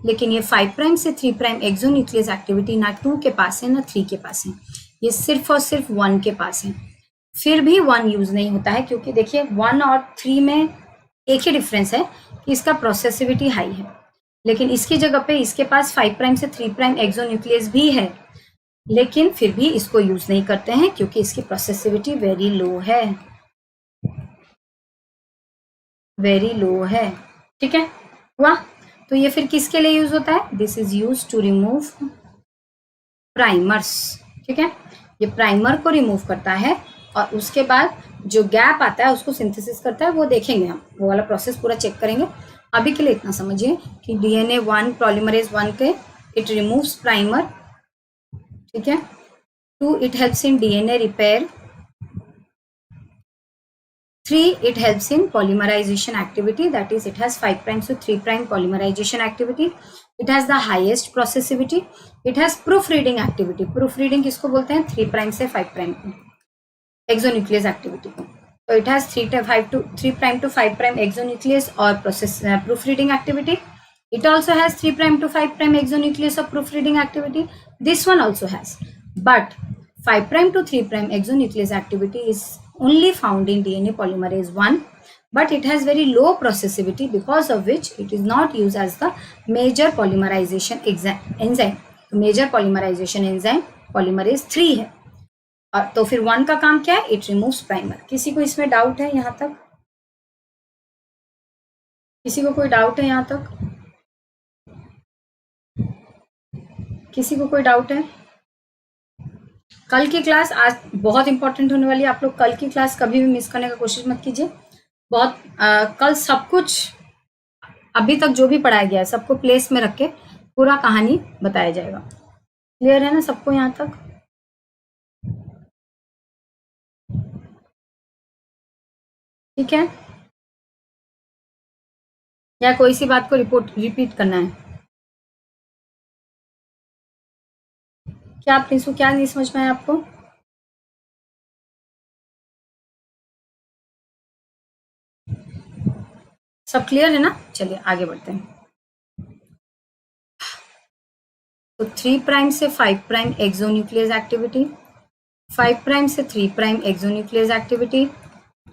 लेकिन ये 5 प्राइम से 3 प्राइम एक्सोन्यूक्लियस एक्टिविटी ना 2 के पास है ना 3 के पास है, ये सिर्फ और सिर्फ 1 के पास है। फिर भी 1 यूज नहीं होता है, क्योंकि देखिए 1 और 3 में एक ही डिफरेंस है कि इसका प्रोसेसिविटी हाई है, लेकिन इसकी जगह पे इसके पास 5 प्राइम से 3 प्राइम एक्सोन्यूक्लियस भी है, लेकिन फिर भी इसको यूज नहीं करते हैं क्योंकि इसकी प्रोसेसिविटी वेरी लो है, वेरी लो है। ठीक है, हुआ, तो ये फिर किसके लिए यूज होता है, this is use to remove primers. ठीक है, ये प्राइमर को रिमूव करता है और उसके बाद जो गैप आता है उसको सिंथेसिस करता है, वो देखेंगे हम, वो वाला प्रोसेस पूरा चेक करेंगे। अभी के लिए इतना समझिए कि डीएनए 1 पॉलीमरेज 1 के इट रिमूव्स प्राइमर। ठीक है, 2 it helps in DNA repair, 3 it helps in polymerization activity, that is it has 5 prime to 3 prime polymerization activity, it has the highest processivity, it has proofreading activity, proofreading किसको बोलते हैं 3 prime से 5 prime exonuclease activity को, तो it has 3 prime to 5 prime exonuclease और process proofreading activity, it also has 3 prime to 5 prime exonuclease of proofreading activity, this one also has, but 5 prime to 3 prime exonuclease activity is only found in DNA polymerase 1, but it has very low processivity, because of which it is not used as the major polymerization enzyme. Major polymerization enzyme polymerase 3 है, और तो फिर 1 का काम क्या है, it removes primer। किसी को इसमें डाउट है यहाँ तक, किसी को कोई डाउट है यहाँ तक, किसी को कोई डाउट है? कल की क्लास आज बहुत इंपॉर्टेंट होने वाली है, आप लोग कल की क्लास कभी भी मिस करने का कोशिश मत कीजिए। बहुत कल सब कुछ अभी तक जो भी पढ़ाया गया है सबको प्लेस में रख के पूरा कहानी बताया जाएगा। क्लियर है ना सबको यहाँ तक? ठीक है, या कोई सी बात को रिपीट करना है? क्या प्रिंसू, क्या नहीं समझ में आया आपको? सब क्लियर है ना? चलिए आगे बढ़ते हैं। तो 3 प्राइम से 5 प्राइम एक्सोन्यूक्लियस एक्टिविटी, 5 प्राइम से 3 प्राइम एक्सोन्यूक्लियस एक्टिविटी,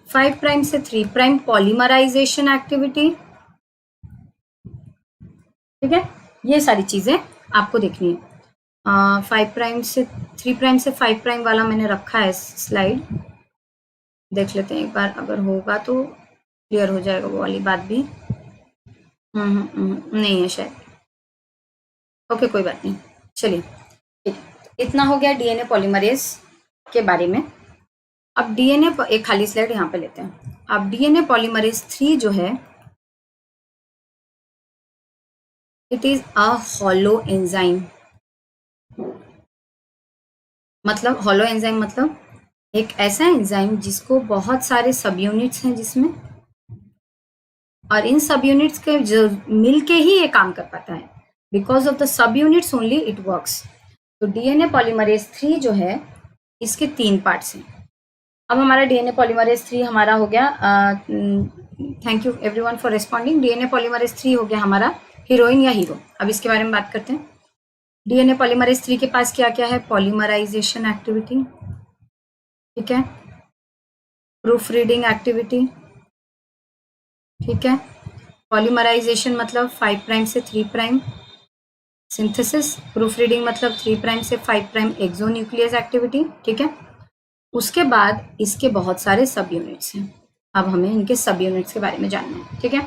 5 प्राइम से 3 प्राइम पॉलीमराइजेशन एक्टिविटी। ठीक है, ये सारी चीजें आपको देखनी है। 5 प्राइम से 3 प्राइम से 5 प्राइम वाला मैंने रखा है स्लाइड, देख लेते हैं एक बार, अगर होगा तो क्लियर हो जाएगा वो वाली बात भी। नहीं है शायद, ओके कोई बात नहीं, चलिए ठीक, इतना हो गया डीएनए पॉलीमरेज के बारे में। अब डीएनए, एक खाली स्लाइड यहाँ पे लेते हैं। अब डीएनए पॉलीमरेज 3 जो है, it is a hollow enzyme. मतलब हॉलो एंजाइम मतलब एक ऐसा एंजाइम जिसको बहुत सारे सब यूनिट्स हैं जिसमें, और इन सब यूनिट्स के जो मिलके ही ये काम कर पाता है। Because of the sub units only it works. तो डीएनए पॉलीमरेज 3 जो है इसके 3 पार्ट्स हैं। अब हमारा डीएनए पॉलीमरेज 3 हमारा हो गया, thank you everyone for responding. DNA polymerase 3 हो गया हमारा हीरोइन या हीरो। अब इसके बारे में बात करते हैं। डीएनए पॉलीमरेज 3 के पास क्या क्या है? पॉलीमराइजेशन एक्टिविटी, ठीक है, प्रूफ रीडिंग एक्टिविटी, ठीक है, पॉलीमराइजेशन मतलब 5 प्राइम से 3 प्राइम, सिंथेसिस, प्रूफ रीडिंग मतलब 3 प्राइम से 5 प्राइम एक्सोन्यूक्लियस एक्टिविटी, ठीक है। उसके बाद इसके बहुत सारे सब यूनिट्स हैं। अब हमें इनके सब यूनिट्स के बारे में जानना है, ठीक है।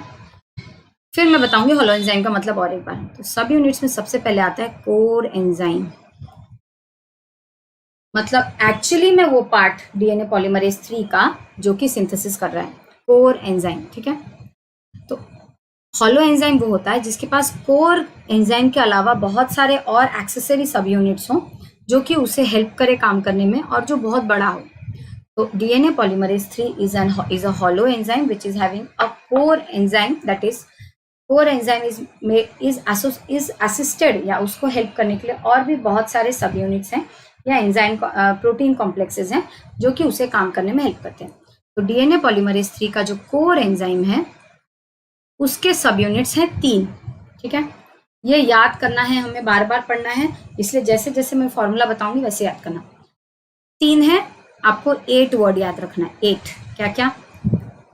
फिर मैं बताऊंगी हॉलो एंजाइम का मतलब और एक बार। तो सब यूनिट्स में सबसे पहले आता है कोर एंजाइम, मतलब एक्चुअली में वो पार्ट डीएनए पॉलीमरेज 3 का जो कि सिंथेसिस कर रहा है, कोर एंजाइम, ठीक है। तो हॉलो एंजाइम वो होता है जिसके पास कोर एंजाइम के अलावा बहुत सारे और एक्सेसरी सब यूनिट्स हों जो कि उसे हेल्प करे काम करने में और जो बहुत बड़ा हो। तो DNA polymerase 3 is a hollow enzyme which is having a core enzyme, that is core enzyme is assisted या उसको हेल्प करने के लिए और भी बहुत सारे सब यूनिट्स हैं या एंजाइम प्रोटीन कॉम्प्लेक्सेस हैं जो कि उसे काम करने में हेल्प करते हैं। तो डीएनए पॉलीमरेज 3 का जो कोर एंजाइम है उसके सब यूनिट्स हैं 3, ठीक है। ये याद करना है, हमें बार बार पढ़ना है, इसलिए जैसे जैसे मैं फॉर्मूला बताऊंगी वैसे याद करना। 3 है, आपको 8 वर्ड याद रखना है। 8 क्या क्या?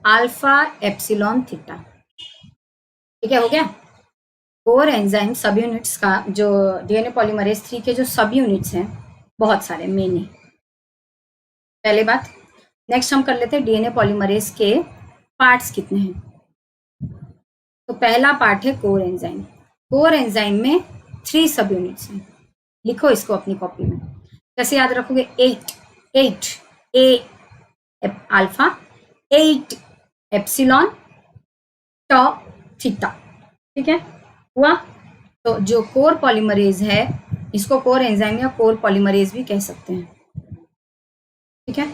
अल्फा एप्सिलॉन थीटा, ठीक है, हो गया। कोर एंजाइम सब यूनिट्स का जो डीएनए पॉलीमरेज 3 के जो सब यूनिट्स हैं बहुत सारे, मेनी, पहले बात। नेक्स्ट हम कर लेते हैं डीएनए पॉलीमरेज के पार्ट्स कितने हैं। तो पहला पार्ट है कोर एंजाइम। कोर एंजाइम में 3 सब यूनिट्स हैं। लिखो इसको अपनी कॉपी में। कैसे याद रखोगे? 8 ए अल्फा, 8 एप्सिलॉन, टॉ थीटा, ठीक है, हुआ। तो जो कोर पॉलीमरेज है इसको कोर एंजाइम या कोर पॉलीमरेज भी कह सकते हैं, ठीक है।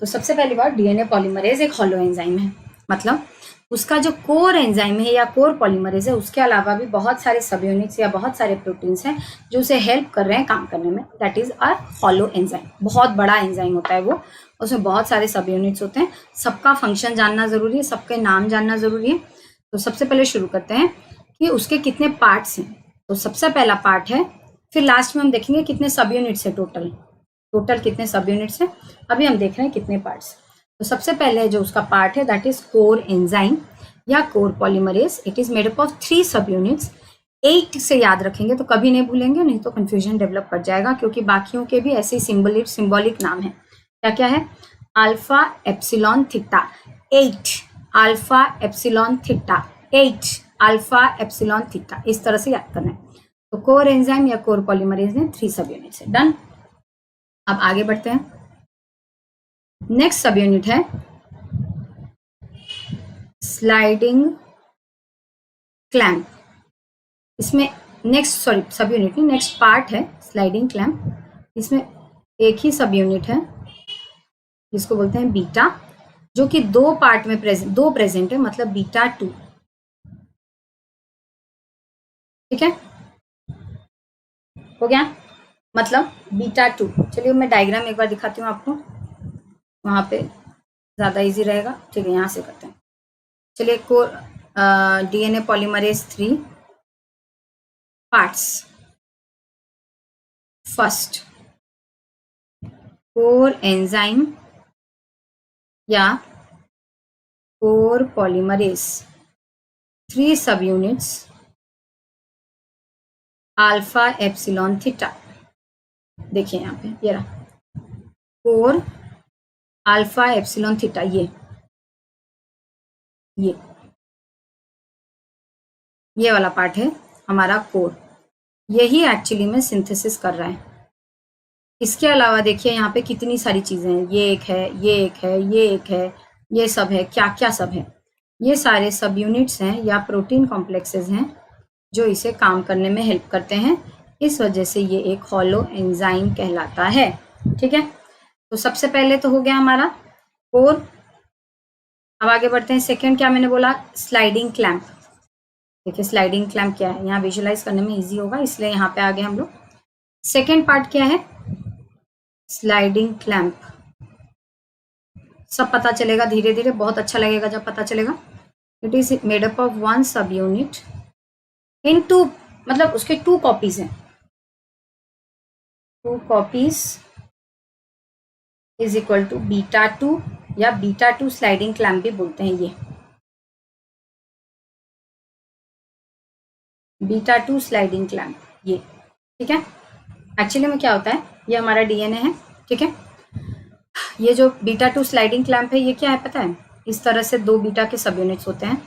तो सबसे पहली बात, डीएनए पॉलीमरेज एक हॉलो एंजाइम है, मतलब उसका जो कोर एंजाइम है या कोर पॉलीमरेज है उसके अलावा भी बहुत सारे सब यूनिट्स या बहुत सारे प्रोटीन्स हैं जो उसे हेल्प कर रहे हैं काम करने में। That is a hollow enzyme. बहुत बड़ा एंजाइम होता है वो, उसमें बहुत सारे सब यूनिट्स होते हैं। सबका फंक्शन जानना जरूरी है, सबके नाम जानना जरूरी है। तो सबसे पहले शुरू करते हैं कि उसके कितने पार्ट्स हैं। तो सबसे पहला पार्ट है, फिर लास्ट में हम देखेंगे कितने सब यूनिट्स है, टोटल कितने सब यूनिट्स है। अभी हम देख रहे हैं कितने पार्ट्स। तो सबसे पहले जो उसका पार्ट है दैट इज कोर एंजाइम या core polymerase. It is made up of 3 सब यूनिट्स। 8 से याद रखेंगे तो कभी नहीं भूलेंगे, नहीं तो कंफ्यूजन डेवलप कर जाएगा, क्योंकि बाकियों के भी ऐसे सिंबॉलिक नाम है। क्या क्या है? Alpha epsilon theta, 8 alpha epsilon theta, 8 alpha epsilon theta, इस तरह से याद करना है। तो कोर एंजाइम या कोर पॉलीमरेज में 3 सब यूनिट्स है। डन। अब आगे बढ़ते हैं। नेक्स्ट सब यूनिट है स्लाइडिंग क्लैम्प। इसमें सब यूनिट नहीं, नेक्स्ट पार्ट है स्लाइडिंग क्लैम्प। इसमें एक ही सब यूनिट है जिसको बोलते हैं बीटा, जो कि 2 पार्ट में प्रेजेंट है, मतलब बीटा 2, ठीक है, हो गया, मतलब बीटा 2। चलिए मैं डायग्राम एक बार दिखाती हूँ आपको, वहां पे ज्यादा इजी रहेगा, ठीक है। यहाँ से करते हैं। चलिए, core DNA polymerase 3 parts. First, core enzyme या कोर पॉलीमरेज, 3 सब यूनिट्स, अल्फा एप्सिलॉन थीटा। देखिए यहाँ पे ये रहा कोर अल्फा एप्सिलॉन थीटा, ये वाला पार्ट है हमारा कोर। यही एक्चुअली में सिंथेसिस कर रहा है। इसके अलावा देखिए यहाँ पे कितनी सारी चीजें हैं। ये एक है, ये एक है, ये एक है, ये सब है, क्या क्या सब है। ये सारे सब यूनिट्स हैं या प्रोटीन कॉम्प्लेक्सेस हैं जो इसे काम करने में हेल्प करते हैं। इस वजह से ये एक हॉलो एंजाइम कहलाता है। ठीक है, तो सबसे पहले तो हो गया हमारा कोर। अब आगे बढ़ते हैं। सेकंड क्या मैंने बोला, स्लाइडिंग क्लैंप। देखिए स्लाइडिंग क्लैंप क्या है, यहाँ विजुलाइज करने में इजी होगा, इसलिए यहाँ पे आगे हम लोग। सेकेंड पार्ट क्या है, स्लाइडिंग क्लैंप। सब पता चलेगा धीरे धीरे, बहुत अच्छा लगेगा जब पता चलेगा। It is made up of one subunit in two, मतलब उसके 2 कॉपीज हैं, 2 कॉपीज इज इक्वल टू β2 या β2 स्लाइडिंग क्लैंप भी बोलते हैं ये, β2 स्लाइडिंग क्लैंप ये, ठीक है। एक्चुअली में क्या होता है, ये हमारा डीएनए है, ठीक है। ये जो β2 स्लाइडिंग क्लैंप है ये क्या है पता है, इस तरह से 2 बीटा के सब यूनिट्स होते हैं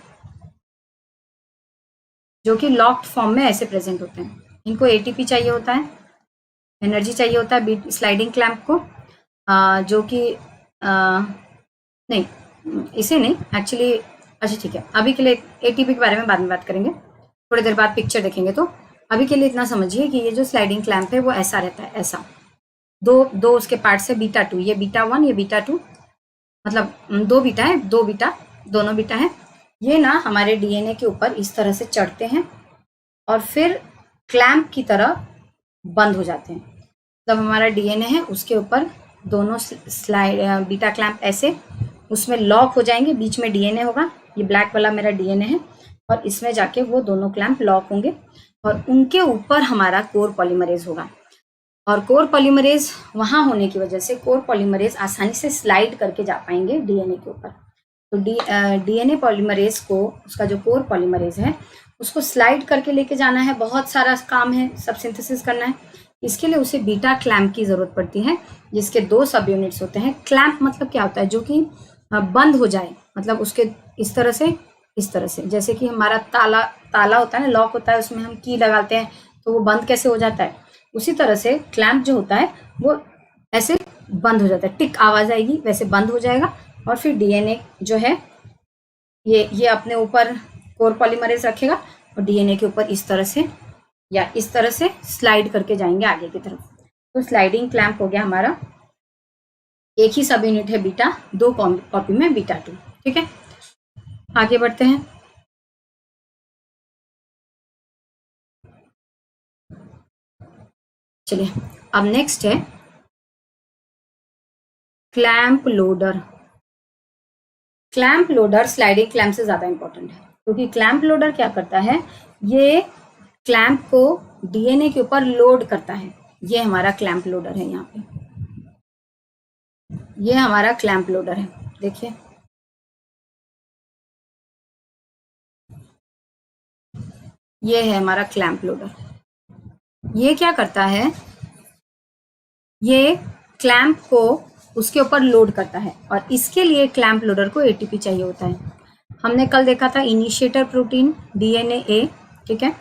जो कि लॉक्ड फॉर्म में ऐसे प्रेजेंट होते हैं। इनको एटीपी चाहिए होता है, एनर्जी चाहिए होता है स्लाइडिंग क्लैंप को, जो कि नहीं, इसे नहीं एक्चुअली। अच्छा ठीक है, अभी के लिए एटीपी के बारे में बाद में बात करेंगे, थोड़ी देर बाद पिक्चर देखेंगे। तो अभी के लिए इतना समझिए कि ये जो स्लाइडिंग क्लैंप है वो ऐसा रहता है, ऐसा दो उसके पार्ट्स है, β2, ये β1 ये β2, मतलब 2 बीटा है, 2 बीटा, दोनों बीटा है। ये ना हमारे डीएनए के ऊपर इस तरह से चढ़ते हैं और फिर क्लैंप की तरह बंद हो जाते हैं। जब हमारा डीएनए है उसके ऊपर दोनों स्लाइड बीटा क्लैंप ऐसे उसमें लॉक हो जाएंगे, बीच में डीएनए होगा, ये ब्लैक वाला मेरा डीएनए है, और इसमें जाके वो दोनों क्लैंप लॉक होंगे और उनके ऊपर हमारा कोर पॉलीमरेज होगा। और कोर पॉलीमरेज वहां होने की वजह से कोर पॉलीमरेज आसानी से स्लाइड करके जा पाएंगे डीएनए के ऊपर। तो डीएनए पॉलीमरेज को, उसका जो कोर पॉलीमरेज है उसको स्लाइड करके लेके जाना है, बहुत सारा काम है, सब सिंथेसिस करना है। इसके लिए उसे बीटा क्लैंप की जरूरत पड़ती है, जिसके 2 सब यूनिट्स होते हैं। क्लैंप मतलब क्या होता है, जो कि बंद हो जाए, मतलब उसके इस तरह से, जैसे कि हमारा ताला होता है ना, लॉक होता है, उसमें हम की लगाते हैं तो वो बंद कैसे हो जाता है, उसी तरह से क्लैंप जो होता है वो ऐसे बंद हो जाता है, टिक आवाज आएगी वैसे बंद हो जाएगा। और फिर डीएनए जो है ये अपने ऊपर कोर पॉलीमरेज रखेगा और डीएनए के ऊपर इस तरह से या इस तरह से स्लाइड करके जाएंगे आगे की तरफ। तो स्लाइडिंग क्लैंप हो गया हमारा, एक ही सब यूनिट है बीटा, 2 कॉपी में β2, ठीक है। आगे बढ़ते हैं। चलिए अब नेक्स्ट है clamp loader. Clamp loader sliding clamp से ज्यादा इंपॉर्टेंट है, क्योंकि क्लैंप लोडर क्या करता है, ये क्लैंप को डीएनए के ऊपर लोड करता है। ये हमारा क्लैंप लोडर है, यहाँ पे ये हमारा क्लैंप लोडर है, देखिए ये है हमारा क्लैंप लोडर। ये क्या करता है, ये क्लैंप को उसके ऊपर लोड करता है, और इसके लिए क्लैंप लोडर को एटीपी चाहिए होता है। हमने कल देखा था इनिशिएटर प्रोटीन डीएनए ए, ठीक है।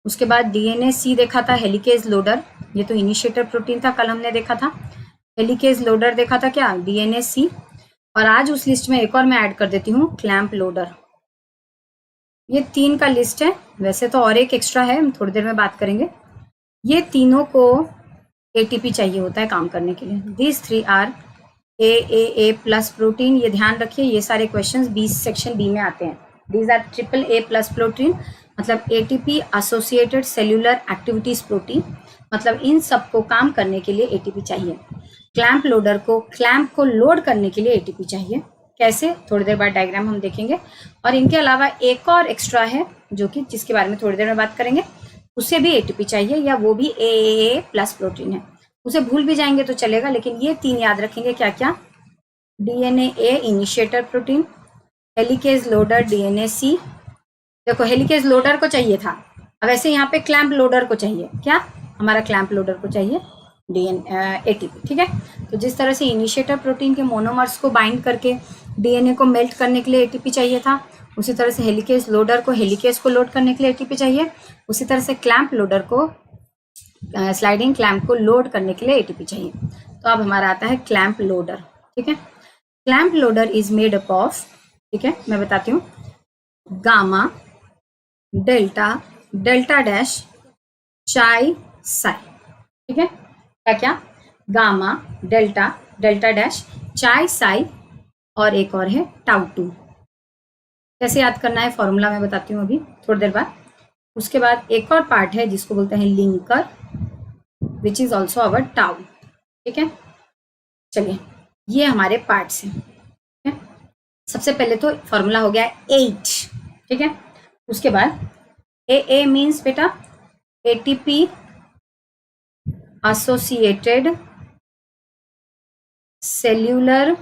उसके बाद डीएनए सी देखा था, हेलिकेज लोडर, ये तो इनिशिएटर प्रोटीन था, कल हमने देखा था। हेलिकेज लोडर देखा था क्या, डीएनए सी। और आज उस लिस्ट में एक और मैं ऐड कर देती हूँ, क्लैंप लोडर। ये 3 का लिस्ट है, वैसे तो और एक एक्स्ट्रा है, हम थोड़ी देर में बात करेंगे। ये तीनों को एटीपी चाहिए होता है काम करने के लिए। This 3 are A plus protein, ये ध्यान रखिए, ये सारे क्वेश्चंस 20 सेक्शन बी में आते हैं। These are triple A plus protein, मतलब ATP associated cellular activities protein, मतलब इन सब को काम करने के लिए एटीपी चाहिए। क्लैंप लोडर को क्लैंप को लोड करने के लिए एटीपी चाहिए। कैसे, थोड़ी देर बाद डायग्राम हम देखेंगे। और इनके अलावा एक और एक्स्ट्रा है जो कि जिसके बारे में थोड़ी देर में बात करेंगे, उसे भी एटीपी चाहिए, या वो भी ए प्लस प्रोटीन है। उसे भूल भी जाएंगे तो चलेगा, लेकिन ये 3 याद रखेंगे। क्या क्या, DNA A initiator protein, helicase loader DNA C. देखो हेलिकेज लोडर को चाहिए था, अब ऐसे यहाँ पे क्लैंप लोडर को चाहिए, क्या हमारा क्लैंप लोडर को चाहिए एटीपी, ठीक है। तो जिस तरह से इनिशिएटर प्रोटीन के मोनोमर्स को बाइंड करके डीएनए को मेल्ट करने के लिए एटीपी चाहिए था, उसी तरह से हेलिकेज लोडर को हेलिकेज को लोड करने के लिए एटीपी चाहिए, उसी तरह से क्लैंप लोडर को स्लाइडिंग क्लैंप को लोड करने के लिए एटीपी चाहिए। तो अब हमारा आता है क्लैंप लोडर, ठीक है। Clamp loader is made up of, ठीक है मैं बताती हूँ, गामा डेल्टा डेल्टा डैश चाई साई, ठीक है। क्या क्या, गामा, डेल्टा, डेल्टा डैश, चाई, साई और एक और है टाउ 2। कैसे याद करना है फॉर्मूला मैं बताती हूँ अभी थोड़ी देर बाद। उसके बाद एक और पार्ट है जिसको बोलते हैं linker, which is also our tau. ठीक है, चलिए ये हमारे पार्ट्स हैं। ठीक है, सबसे पहले तो फॉर्मूला हो गया 8। ठीक है, उसके बाद ए मीन्स बेटा ATP associated cellular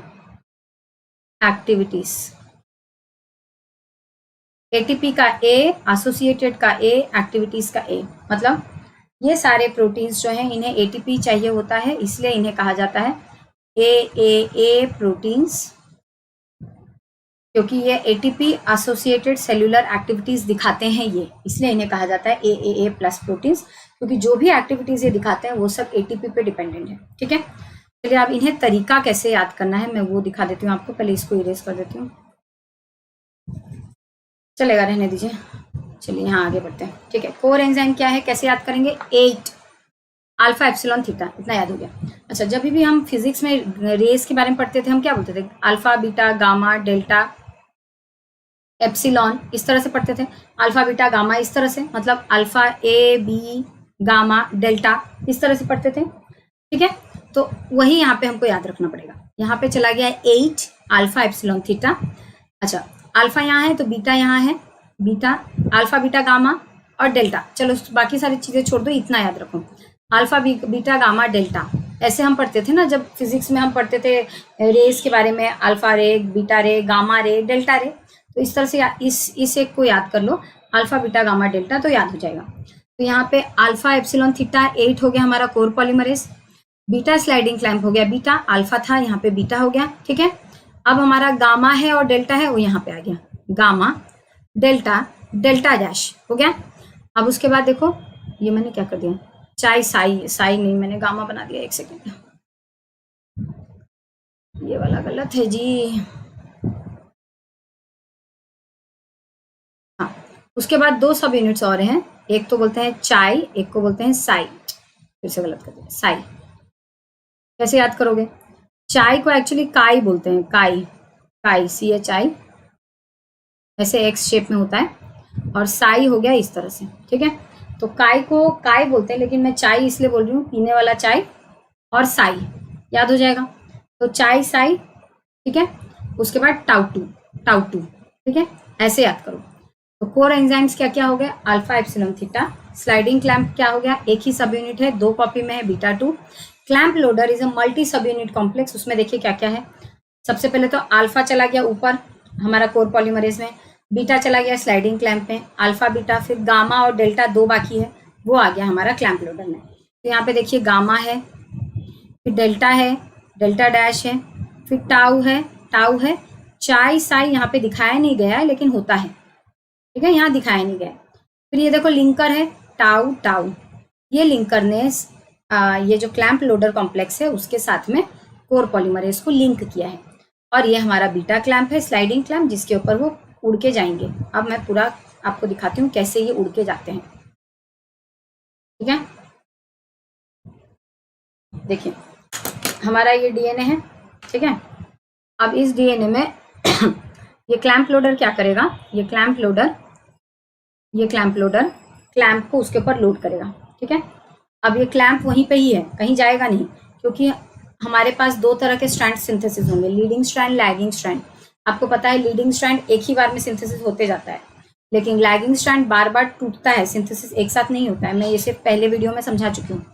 activities. ATP का ए, एसोसिएटेड का ए, एक्टिविटीज का ए, मतलब ये सारे प्रोटीन्स जो हैं इन्हें एटीपी चाहिए होता है, इसलिए इन्हें कहा जाता है ए प्रोटीन्स, क्योंकि ये एटीपी एसोसिएटेड सेल्यूलर एक्टिविटीज दिखाते हैं ये, इसलिए इन्हें कहा जाता है ए प्लस प्रोटीन्स, क्योंकि जो भी एक्टिविटीज ये दिखाते हैं वो सब एटीपी पे डिपेंडेंट है। ठीक है, चलिए अब इन्हें तरीका कैसे याद करना है मैं वो दिखा देती हूँ आपको। पहले इसको इरेज कर देती हूँ, चलेगा, रहने दीजिए। चलिए यहाँ आगे बढ़ते हैं। ठीक है, कोर एंजाइम क्या है, कैसे याद करेंगे, 8 अल्फा एप्सिलॉन थीटा, इतना याद हो गया। अच्छा, जब भी हम फिजिक्स में रेस के बारे में पढ़ते थे हम क्या बोलते थे, alpha, beta, gamma, delta, epsilon, इस तरह से पढ़ते थे। अल्फा, बीटा, गामा इस तरह से, मतलब अल्फा, ए, बी, गामा, डेल्टा इस तरह से पढ़ते थे। ठीक है, तो वही यहाँ पे हमको याद रखना पड़ेगा। यहाँ पे चला गया 8 अल्फा एप्सिलॉन थीटा। अच्छा, अल्फा यहाँ है तो बीटा यहाँ है, बीटा, अल्फा, बीटा, गामा और डेल्टा। चलो बाकी सारी चीजें छोड़ दो, इतना याद रखो, अल्फा, बीटा, गामा, डेल्टा। ऐसे हम पढ़ते थे ना जब फिजिक्स में हम पढ़ते थे रेस के बारे में, अल्फा रे, बीटा रे, गामा रे, डेल्टा रे। तो इस तरह से इस एक को याद कर लो, अल्फा, बीटा, गामा, डेल्टा, तो याद हो जाएगा। तो यहाँ पे अल्फा एप्सिलॉन थीटा 8 हो गया हमारा core polymerase, beta sliding clamp हो गया, बीटा अल्फा था यहाँ पे बीटा हो गया। ठीक है, अब हमारा गामा है और डेल्टा है वो यहाँ पे आ गया, गामा, डेल्टा, डेल्टा डैश हो गया। अब उसके बाद देखो ये मैंने क्या कर दिया, चाई, साई नहीं, मैंने गामा बना दिया, एक सेकेंड, ये वाला गलत है जी। हाँ, उसके बाद 2 सब यूनिट्स और हैं, एक तो बोलते हैं चाई, एक को बोलते हैं साई। फिर से गलत कर दिया, साई। कैसे याद करोगे, चाय को एक्चुअली काई बोलते हैं, काई, काई, CHI, ऐसे एक्स शेप में होता है, और साई हो गया इस तरह से। ठीक है, तो काई को काई बोलते हैं, लेकिन मैं चाय इसलिए बोल रही हूँ, पीने वाला चाय, और साई याद हो जाएगा। तो चाय, साई। ठीक है, उसके बाद टाउ 2। ठीक है, ऐसे याद करो। तो कोर एंजाइम्स क्या क्या हो गया, alpha epsilon theta. Sliding clamp क्या हो गया, एक ही सब यूनिट है, 2 कॉपी में है, beta 2। Clamp loader is a multi सब यूनिट कॉम्प्लेक्स, उसमें देखिए क्या क्या है। सबसे पहले तो अल्फा चला गया ऊपर हमारा कोर पॉलीमरेज में, बीटा चला गया स्लाइडिंग क्लैंप में, अल्फा, बीटा, फिर गामा और डेल्टा 2 बाकी है, वो आ गया हमारा क्लैंप लोडर में। तो यहाँ पे देखिए गामा है, फिर डेल्टा है, डेल्टा डैश है, फिर टाउ है, चाई, साई यहाँ पे दिखाया नहीं गया है लेकिन होता है। ठीक है, यहाँ दिखाया नहीं गया। फिर ये देखो लिंकर है, टाउ, ये लिंकर ने ये जो क्लैंप लोडर कॉम्प्लेक्स है उसके साथ में कोर पॉलीमरेज को लिंक किया है, और ये हमारा बीटा क्लैंप है, स्लाइडिंग क्लैंप, जिसके ऊपर वो उड़ के जाएंगे। अब मैं पूरा आपको दिखाती हूँ कैसे ये उड़ के जाते हैं। ठीक है, देखिए हमारा ये डीएनए है। ठीक है, अब इस डीएनए में ये क्लैंप लोडर क्या करेगा, ये क्लैंप लोडर क्लैंप को उसके ऊपर लोड करेगा। ठीक है, अब ये क्लैंप वहीं पे ही है, कहीं जाएगा नहीं, क्योंकि हमारे पास 2 तरह के स्ट्रैंड सिंथेसिस होंगे, लीडिंग स्ट्रैंड, लैगिंग स्ट्रैंड। आपको पता है लीडिंग स्ट्रैंड एक ही बार में सिंथेसिस होते जाता है, लेकिन लैगिंग स्ट्रैंड बार बार टूटता है, सिंथेसिस एक साथ नहीं होता है। मैं इसे पहले वीडियो में समझा चुकी हूँ।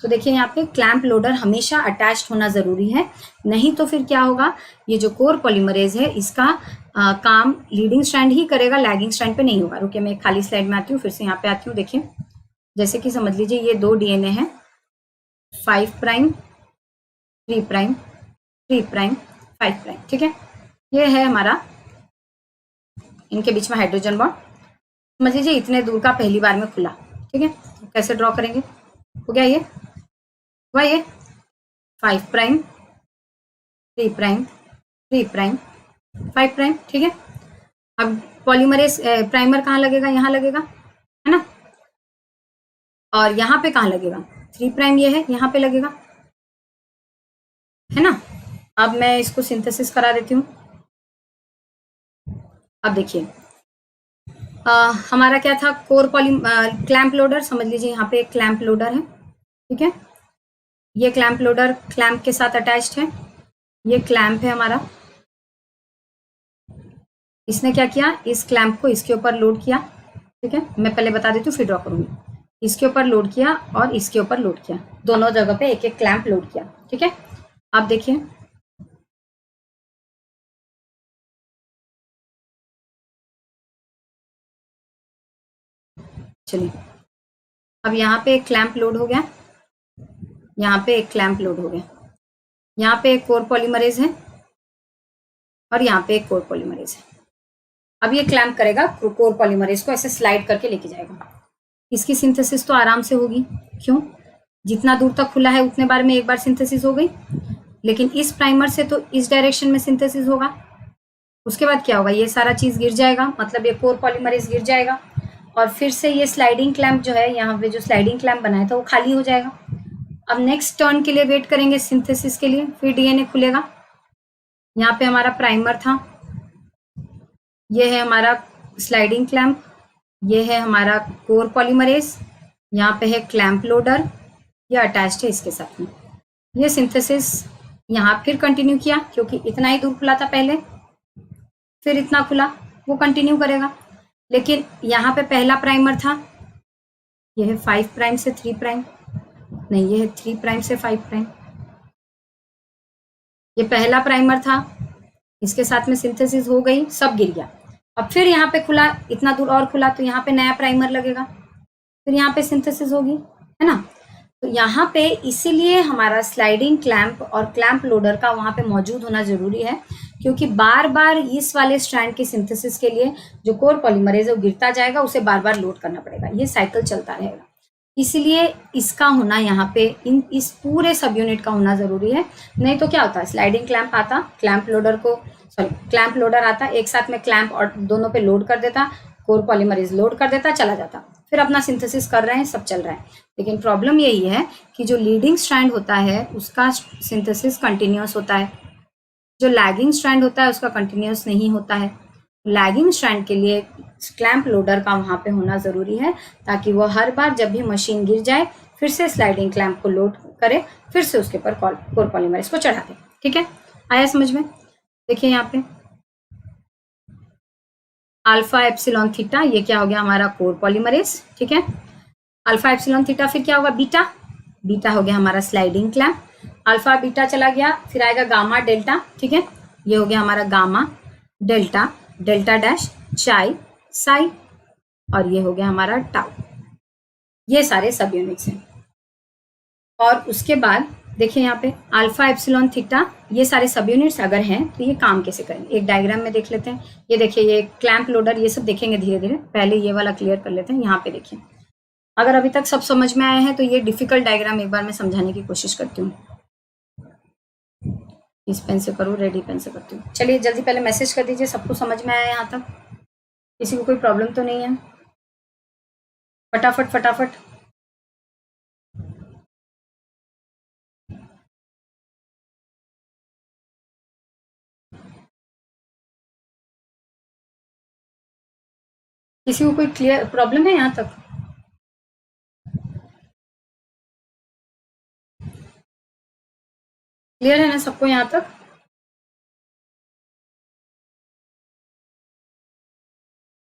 तो देखिए यहाँ पे क्लैंप लोडर हमेशा अटैच्ड होना जरूरी है, नहीं तो फिर क्या होगा, ये जो कोर पॉलीमरेज है इसका काम लीडिंग स्ट्रैंड ही करेगा, लैगिंग स्ट्रैंड पे नहीं होगा। रुकिए मैं एक खाली स्लाइड में आती हूँ, फिर से यहाँ पे आती हूँ। देखिए जैसे कि समझ लीजिए ये 2 डीएनए हैं, 5 प्राइम, 3 प्राइम, 3 प्राइम, 5 प्राइम। ठीक है, ये है हमारा, इनके बीच में हाइड्रोजन बॉन्ड, समझ लीजिए इतने दूर का पहली बार में खुला। ठीक है, तो कैसे ड्रॉ करेंगे, हो गया ये, हुआ ये 5 प्राइम, 3 प्राइम, 3 प्राइम, 5 प्राइम। ठीक है, अब पॉलीमरेज प्राइमर कहाँ लगेगा, यहाँ लगेगा, है ना, और यहाँ पे कहाँ लगेगा, 3 प्राइम ये है, यहाँ पे लगेगा। है ना। अब मैं इसको सिंथेसिस करा देती हूँ। अब देखिए हमारा क्या था, कोर पॉली क्लैंप लोडर, समझ लीजिए यहाँ पे एक क्लैंप लोडर है, ठीक है। ये क्लैंप लोडर क्लैंप के साथ अटैच्ड है, ये क्लैंप है हमारा। इसने क्या किया, इस क्लैंप को इसके ऊपर लोड किया, ठीक है। मैं पहले बता देती हूँ फिर ड्रॉ करूंगी। इसके ऊपर लोड किया और इसके ऊपर लोड किया, दोनों जगह पे एक एक क्लैंप लोड किया, ठीक है। अब देखिए चलिए, अब यहाँ पे एक क्लैंप लोड हो गया, यहाँ पे एक क्लैंप लोड हो गया, यहाँ पे एक कोर पॉलीमरेज है और यहाँ पे एक कोर पॉलीमरेज है। अब ये क्लैंप करेगा कोर पॉलीमरेज को, ऐसे स्लाइड करके लेके जाएगा। इसकी सिंथेसिस तो आराम से होगी, क्यों, जितना दूर तक खुला है उतने बार में एक बार सिंथेसिस हो गई। लेकिन इस प्राइमर से तो इस डायरेक्शन में सिंथेसिस होगा। उसके बाद क्या होगा, ये सारा चीज गिर जाएगा, मतलब ये कोर पॉलीमरेज गिर जाएगा और फिर से ये स्लाइडिंग क्लैंप जो है, यहाँ पे जो स्लाइडिंग क्लैंप बनाया था वो खाली हो जाएगा। अब नेक्स्ट टर्न के लिए वेट करेंगे सिंथेसिस के लिए, फिर डीएनए खुलेगा। यहाँ पे हमारा प्राइमर था, ये है हमारा स्लाइडिंग क्लैंप, ये है हमारा कोर पॉलीमरेज, यहाँ पे है क्लैंप लोडर, ये अटैच्ड है इसके साथ में। ये सिंथेसिस यहाँ फिर कंटिन्यू किया, क्योंकि इतना ही दूर खुला था पहले, फिर इतना खुला, वो कंटिन्यू करेगा। लेकिन यहाँ पे पहला प्राइमर था, ये है 5 प्राइम से 3 प्राइम, नहीं ये है 3 प्राइम से 5 प्राइम। ये पहला प्राइमर था, इसके साथ में सिंथेसिस हो गई, सब गिर गया। अब फिर यहाँ पे खुला, इतना दूर और खुला, तो यहाँ पे नया प्राइमर लगेगा, फिर यहाँ पे सिंथेसिस होगी, है ना। तो यहाँ पे इसीलिए हमारा स्लाइडिंग क्लैंप और क्लैंप लोडर का वहाँ पे मौजूद होना जरूरी है, क्योंकि बार बार इस वाले स्ट्रैंड की सिंथेसिस के लिए जो कोर पॉलीमरेज है वो गिरता जाएगा, उसे बार बार लोड करना पड़ेगा, ये साइकिल चलता रहेगा। इसलिए इसका होना यहाँ पे इस पूरे सब यूनिट का होना जरूरी है। नहीं तो क्या होता है, स्लाइडिंग क्लैंप आता, क्लैंप लोडर को क्लैंप लोडर आता, एक साथ में क्लैंप और दोनों पे लोड कर देता, कोर पॉलीमरेज लोड कर देता, चला जाता, फिर अपना सिंथेसिस कर रहे हैं, सब चल रहा है। लेकिन प्रॉब्लम यही है कि जो लीडिंग स्ट्रैंड होता है उसका सिंथेसिस कंटिन्यूअस होता है, जो लैगिंग स्ट्रैंड होता है उसका कंटिन्यूअस नहीं होता है। लैगिंग स्ट्रैंड के लिए क्लैंप लोडर का वहाँ पे होना ज़रूरी है, ताकि वो हर बार जब भी मशीन गिर जाए फिर से स्लाइडिंग क्लैंप को लोड करे, फिर से उसके ऊपर कोर पॉलीमरेज को चढ़ा दे। ठीक है, आया समझ में। देखिए यहाँ पे अल्फा एप्सिलॉन थीटा, ये क्या हो गया हमारा कोर पॉलीमरेज, ठीक है। अल्फा एप्सिलॉन थीटा, फिर क्या होगा बीटा, बीटा हो गया हमारा स्लाइडिंग क्लैंप, अल्फा बीटा चला गया, फिर आएगा गामा डेल्टा, ठीक है। ये हो गया हमारा गामा डेल्टा, डेल्टा डैश चाई साई, और ये हो गया हमारा टाउ। ये सारे सब यूनिट्स हैं। और उसके बाद देखिए यहाँ पे अल्फा एप्सिलॉन थीटा, ये सारे सब यूनिट्स अगर हैं तो ये काम कैसे करेंगे, एक डायग्राम में देख लेते हैं। ये देखिए, ये क्लैंप लोडर, ये सब देखेंगे धीरे धीरे, पहले ये वाला क्लियर कर लेते हैं। यहाँ पे देखिए, अगर अभी तक सब समझ में आए हैं तो ये डिफिकल्ट डायग्राम एक बार मैं समझाने की कोशिश करती हूँ। इस पेन से करूँ, रेडी पेन से करती हूँ। चलिए जल्दी पहले मैसेज कर दीजिए सबको समझ में आया यहाँ तक, किसी को कोई प्रॉब्लम तो नहीं है, फटाफट फटाफट। किसी को कोई क्लियर प्रॉब्लम है यहाँ तक? क्लियर है ना सबको यहाँ तक?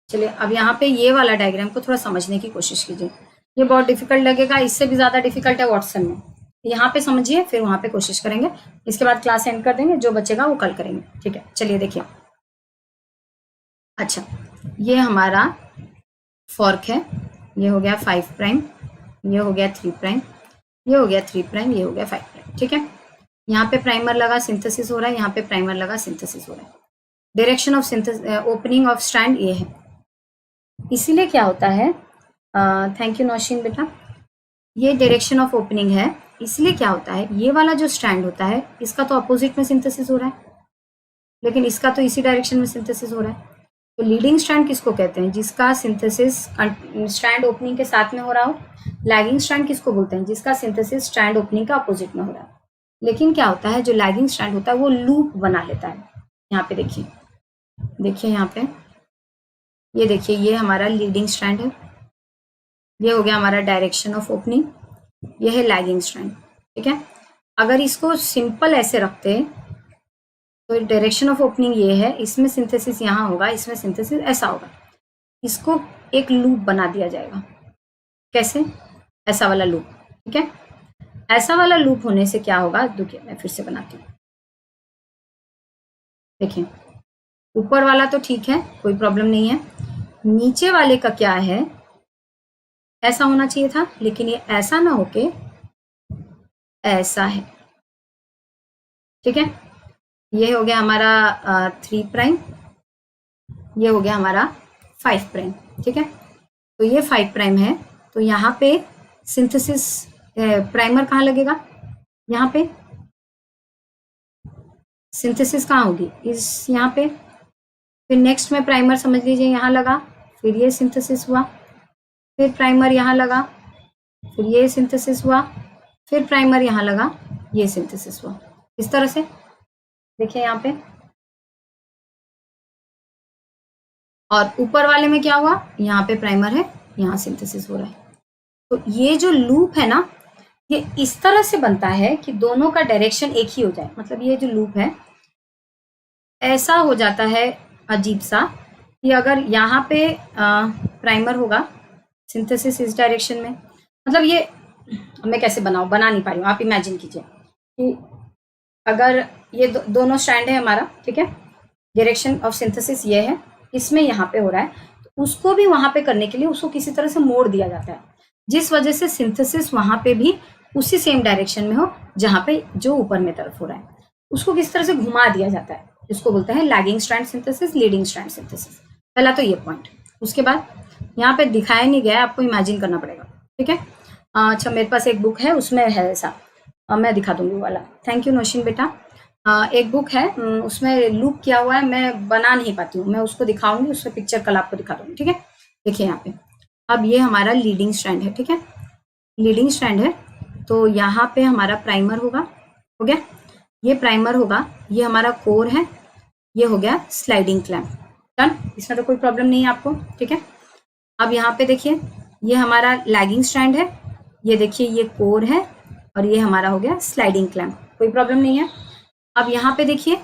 चलिए अब यहाँ पे ये वाला डायग्राम को थोड़ा समझने की कोशिश कीजिए। ये बहुत डिफिकल्ट लगेगा, इससे भी ज्यादा डिफिकल्ट है वाटसन में। यहाँ पे समझिए, फिर वहां पे कोशिश करेंगे, इसके बाद क्लास एंड कर देंगे, जो बचेगा वो कल करेंगे। ठीक है, चलिए देखिए। अच्छा, ये हमारा फॉर्क है, ये हो गया 5 प्राइम, ये हो गया 3 प्राइम, ये हो गया 3 प्राइम, ये हो गया 5 प्राइम। ठीक है, यहाँ पे प्राइमर लगा, सिंथेसिस हो रहा है, यहाँ पे प्राइमर लगा, सिंथेसिस हो रहा है। Direction of opening of strand ये है। इसीलिए क्या होता है, थैंक यू नौशीन बेटा, ये डायरेक्शन ऑफ ओपनिंग है। इसलिए क्या होता है, ये वाला जो स्ट्रैंड होता है इसका तो अपोजिट में सिंथेसिस हो रहा है, लेकिन इसका तो इसी डायरेक्शन में सिंथेसिस हो रहा है। तो लीडिंग स्ट्रैंड किसको कहते हैं, जिसका सिंथेसिस स्ट्रैंड ओपनिंग के साथ में हो रहा हो। लैगिंग स्ट्रैंड किसको बोलते हैं, जिसका सिंथेसिस स्ट्रैंड ओपनिंग का अपोजिट में हो रहा है। लेकिन क्या होता है, जो लैगिंग स्ट्रैंड होता है वो लूप बना लेता है। यहाँ पे देखिए, देखिए यहाँ पे, ये देखिए, ये हमारा लीडिंग स्ट्रैंड है, ये हो गया हमारा डायरेक्शन ऑफ ओपनिंग, ये है लैगिंग स्ट्रैंड। ठीक है, अगर इसको सिंपल ऐसे रखते तो डायरेक्शन ऑफ ओपनिंग ये है, इसमें सिंथेसिस यहाँ होगा, इसमें सिंथेसिस ऐसा होगा, इसको एक लूप बना दिया जाएगा। कैसे? ऐसा वाला लूप। ठीक है, ऐसा वाला लूप होने से क्या होगा, देखिए मैं फिर से बनाती हूँ। देखिए, ऊपर वाला तो ठीक है, कोई प्रॉब्लम नहीं है, नीचे वाले का क्या है, ऐसा होना चाहिए था, लेकिन ये ऐसा ना होके ऐसा है। ठीक है, ये हो गया हमारा 3', ये हो गया हमारा 5'। ठीक है, तो ये 5' है, तो यहाँ पे सिंथेसिस प्राइमर कहाँ लगेगा, यहाँ पे सिंथेसिस कहाँ होगी, इस यहाँ पे, फिर नेक्स्ट में प्राइमर समझ लीजिए यहाँ लगा, फिर ये सिंथेसिस हुआ, फिर प्राइमर यहाँ लगा, फिर ये सिंथेसिस हुआ, फिर प्राइमर यहाँ लगा, ये सिंथेसिस हुआ। इस तरह से देखिए यहाँ पे, और ऊपर वाले में क्या हुआ, यहाँ पे प्राइमर है, यहाँ सिंथेसिस हो रहा है। तो ये जो लूप है ना, ये इस तरह से बनता है कि दोनों का डायरेक्शन एक ही हो जाए। मतलब ये जो लूप है ऐसा हो जाता है अजीब सा, कि अगर यहाँ पे प्राइमर होगा, सिंथेसिस इस डायरेक्शन में, मतलब ये मैं कैसे बनाऊँ, बना नहीं पा रही हूँ, आप इमेजिन कीजिए कि अगर ये दोनों स्ट्रैंड है हमारा, ठीक है, डायरेक्शन ऑफ सिंथेसिस ये है, इसमें यहाँ पे हो रहा है, तो उसको भी वहां पे करने के लिए उसको किसी तरह से मोड़ दिया जाता है, जिस वजह से सिंथेसिस वहां पे भी उसी सेम डायरेक्शन में हो जहां पे जो ऊपर में तरफ हो रहा है, उसको किस तरह से घुमा दिया जाता है, जिसको बोलते हैं lagging strand synthesis, leading strand synthesis. पहला तो ये पॉइंट। उसके बाद यहाँ पे दिखाया नहीं गया, आपको इमेजिन करना पड़ेगा। ठीक है, अच्छा मेरे पास एक बुक है, उसमें है ऐसा, मैं दिखा दूंगी वाला। थैंक यू नौशीन बेटा। एक बुक है, उसमें लूप किया हुआ है, मैं बना नहीं पाती हूँ, मैं उसको दिखाऊंगी, उसका पिक्चर कल आपको दिखा दूंगी। ठीक है, देखिए यहाँ पे, अब ये हमारा लीडिंग स्ट्रैंड है। ठीक है, लीडिंग स्ट्रैंड है, तो यहाँ पे हमारा प्राइमर होगा, हो गया, ये प्राइमर होगा, ये हमारा कोर है, ये हो गया स्लाइडिंग क्लैंप। डन, इसमें तो कोई प्रॉब्लम नहीं है आपको। ठीक है, अब यहाँ पे देखिए, ये हमारा लैगिंग स्ट्रैंड है, ये देखिए ये कोर है, और ये हमारा हो गया स्लाइडिंग क्लैंप, कोई प्रॉब्लम नहीं है। अब यहाँ पे देखिए,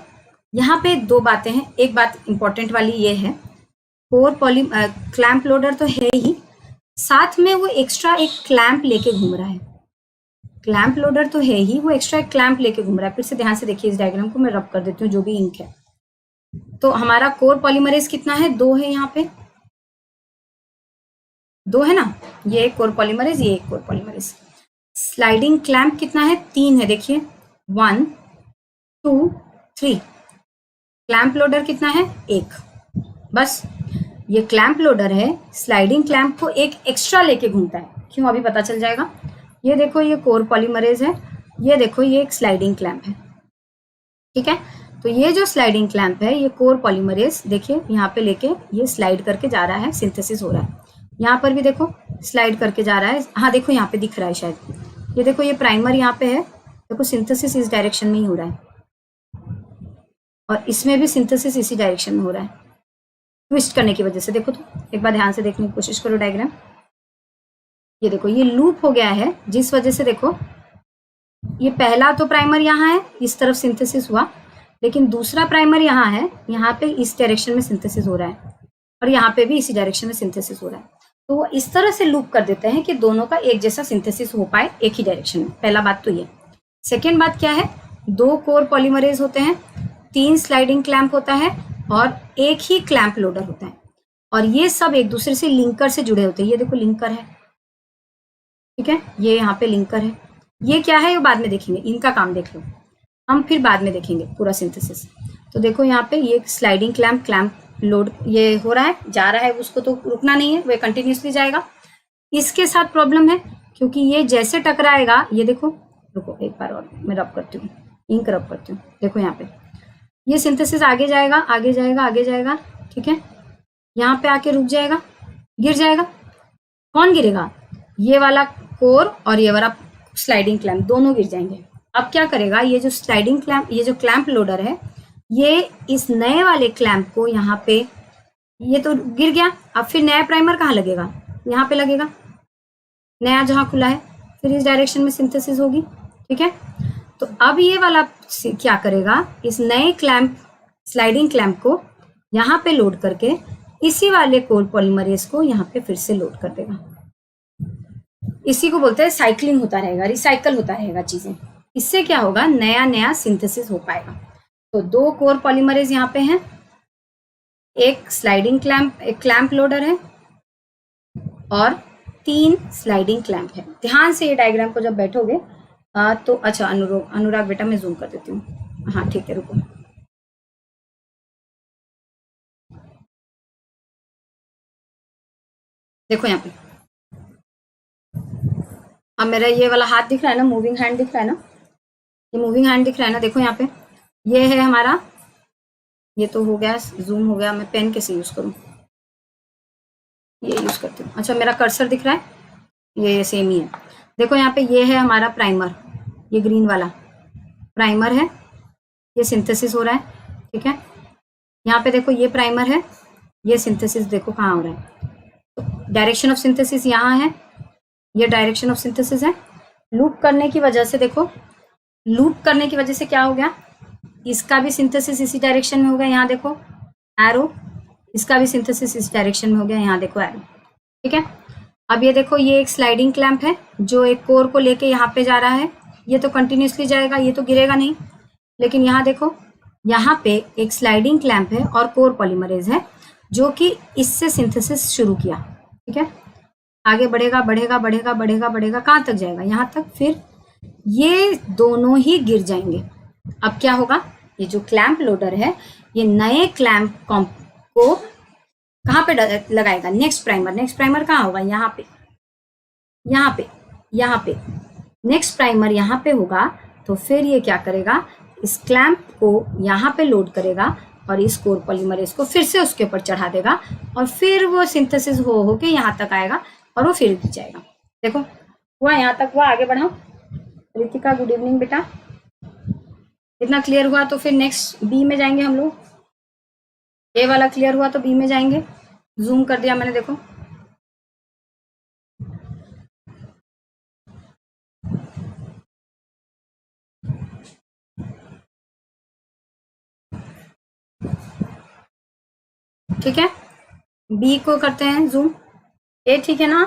यहाँ पे दो बातें हैं, एक बात इंपॉर्टेंट वाली ये है, कोर क्लैंप लोडर तो है ही, साथ में वो एक्स्ट्रा एक क्लैंप लेके घूम रहा है। क्लैंप लोडर तो है ही, वो एक्स्ट्रा एक क्लैंप लेके घूम रहा है। फिर से ध्यान से देखिए इस डायग्राम को, मैं रब कर देती हूँ जो भी इंक है। तो हमारा कोर पॉलीमरेज कितना है, 2 है, यहाँ पे 2 है ना, ये एक कोर पॉलीमरेज, ये एक कोर पॉलीमरेज। स्लाइडिंग क्लैंप कितना है, 3 है, देखिए 1 2 3। क्लैंप लोडर कितना है, 1। बस ये क्लैंप लोडर है, स्लाइडिंग क्लैंप को एक एक्स्ट्रा लेके घूमता है। क्यों, अभी पता चल जाएगा। ये देखो ये कोर पॉलीमरेज है, ये देखो ये एक स्लाइडिंग क्लैंप है। ठीक है, तो ये जो स्लाइडिंग क्लैंप है, ये कोर पॉलीमरेज देखिए यहाँ पे लेके ये स्लाइड करके जा रहा है, सिंथेसिस हो रहा है। यहाँ पर भी देखो स्लाइड करके जा रहा है, हाँ देखो यहाँ पे दिख रहा है शायद, ये देखो ये प्राइमर यहाँ पे है, देखो सिंथेसिस इस डायरेक्शन में ही हो रहा है, और इसमें भी सिंथेसिस इसी डायरेक्शन में हो रहा है, ट्विस्ट करने की वजह से। देखो तो एक बार ध्यान से देखने की कोशिश करो डायग्राम, ये देखो ये लूप हो गया है, जिस वजह से देखो ये पहला तो प्राइमर यहाँ है, इस तरफ सिंथेसिस हुआ, लेकिन दूसरा प्राइमर यहाँ है, यहाँ पे इस डायरेक्शन में सिंथेसिस हो रहा है, और यहाँ पे भी इसी डायरेक्शन में सिंथेसिस हो रहा है। तो वो इस तरह से लूप कर देते हैं कि दोनों का एक जैसा सिंथेसिस हो पाए एक ही डायरेक्शन में। पहला बात तो ये। सेकेंड बात क्या है, 2 कोर पॉलीमरेज होते हैं, 3 स्लाइडिंग क्लैंप होता है, और एक ही क्लैंप लोडर होता है, और ये सब एक दूसरे से लिंकर से जुड़े होते हैं। ये देखो लिंकर है, ठीक है, ये यहाँ पे लिंकर है। ये क्या है, ये बाद में देखेंगे, इनका काम देख लो, हम फिर बाद में देखेंगे पूरा सिंथेसिस। तो देखो यहाँ पे ये स्लाइडिंग क्लैंप लोड ये हो रहा है, जा रहा है, उसको तो रुकना नहीं है, वो कंटिन्यूसली जाएगा। इसके साथ प्रॉब्लम है, क्योंकि ये जैसे टकराएगा, ये देखो, रुको एक बार और मैं रब करती हूँ, इंक रब करती हूँ, देखो यहाँ पे ये सिंथेसिस आगे जाएगा, आगे जाएगा, आगे जाएगा, ठीक है, यहाँ पे आके रुक जाएगा, गिर जाएगा। कौन गिरेगा, ये वाला कोर और ये वाला स्लाइडिंग क्लैंप, दोनों गिर जाएंगे। अब क्या करेगा, ये जो स्लाइडिंग क्लैंप, ये जो क्लैंप लोडर है, ये इस नए वाले क्लैंप को यहाँ पे, ये तो गिर गया, अब फिर नया प्राइमर कहाँ लगेगा, यहाँ पे लगेगा, नया जहाँ खुला है, फिर इस डायरेक्शन में सिंथेसिस होगी। ठीक है, तो अब ये वाला क्या करेगा, इस नए क्लैंप, स्लाइडिंग क्लैंप को यहाँ पे लोड करके इसी वाले कोर पॉलीमरेज को यहाँ पे फिर से लोड कर देगा। इसी को बोलते हैं साइक्लिंग होता रहेगा, रिसाइकल होता रहेगा चीजें। इससे क्या होगा, नया नया सिंथेसिस हो पाएगा। तो 2 कोर पॉलीमरेज यहाँ पे हैं, एक स्लाइडिंग क्लैंप, एक क्लैंप लोडर है और 3 स्लाइडिंग क्लैंप है। ध्यान से ये डायग्राम को जब बैठोगे तो अच्छा अनुराग बेटा मैं जूम कर देती हूँ। हाँ ठीक है, रुको। देखो यहाँ पे अब मेरा ये वाला हाथ दिख रहा है ना, मूविंग हैंड दिख रहा है ना, ये मूविंग हैंड दिख रहा है ना। देखो यहाँ पे ये है हमारा, ये तो हो गया, जूम हो गया। मैं पेन कैसे यूज करूँ, ये यूज करती हूँ। अच्छा मेरा कर्सर दिख रहा है, ये सेम ही है। देखो यहाँ पे ये है हमारा प्राइमर, ये ग्रीन वाला प्राइमर है, ये सिंथेसिस हो रहा है। ठीक है, यहाँ पे देखो ये प्राइमर है, ये सिंथेसिस देखो कहाँ हो रहा है। तो डायरेक्शन ऑफ सिंथेसिस यहाँ है, ये डायरेक्शन ऑफ सिंथेसिस है। लूप करने की वजह से, देखो लूप करने की वजह से क्या हो गया, इसका भी सिंथेसिस इसी डायरेक्शन में हो गया, यहाँ देखो एरो, इसका भी सिंथेसिस इस डायरेक्शन में हो गया, यहाँ देखो एरो। ठीक है, अब ये देखो ये एक स्लाइडिंग क्लैंप है जो एक कोर को लेके यहाँ पे जा रहा है, ये तो कंटिन्यूसली जाएगा, ये तो गिरेगा नहीं। लेकिन यहाँ देखो, यहाँ पे एक स्लाइडिंग क्लैंप है और कोर पॉलीमरेज है जो कि इससे सिंथेसिस शुरू किया। ठीक है, आगे बढ़ेगा बढ़ेगा बढ़ेगा बढ़ेगा बढ़ेगा, कहाँ तक जाएगा, यहाँ तक, फिर ये दोनों ही गिर जाएंगे। अब क्या होगा, ये जो क्लैंप लोडर है ये नए क्लैंप को कहाँ पे लगाएगा, नेक्स्ट प्राइमर। नेक्स्ट प्राइमर कहाँ होगा, यहाँ पे, यहाँ पे, यहाँ पे नेक्स्ट प्राइमर यहाँ पे होगा। तो फिर ये क्या करेगा, इस क्लैंप को यहाँ पे लोड करेगा और इस कोर पॉलीमरेज को फिर से उसके ऊपर चढ़ा देगा और फिर वो सिंथेसिस हो के यहाँ तक आएगा और वो फिर गिर जाएगा। देखो हुआ, यहाँ तक हुआ, आगे बढ़ाओ। रितिका गुड इवनिंग बेटा, इतना क्लियर हुआ तो फिर नेक्स्ट बी में जाएंगे हम लोग। ए वाला क्लियर हुआ तो बी में जाएंगे। जूम कर दिया मैंने, देखो ठीक है, बी को करते हैं जूम। ए ठीक है ना,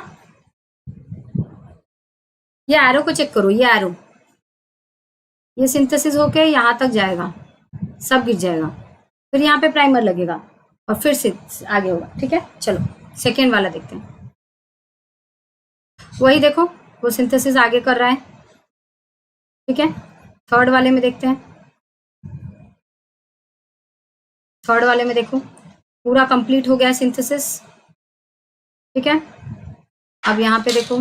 ये एरो को चेक करो, ये एरो, ये सिंथेसिस होके यहाँ तक जाएगा, सब गिर जाएगा, फिर यहाँ पे प्राइमर लगेगा और फिर से आगे होगा। ठीक है, चलो सेकेंड वाला देखते हैं। वही देखो वो सिंथेसिस आगे कर रहा है। ठीक है, थर्ड वाले में देखते हैं। थर्ड वाले में देखो पूरा कंप्लीट हो गया सिंथेसिस। ठीक है, अब यहाँ पे देखो,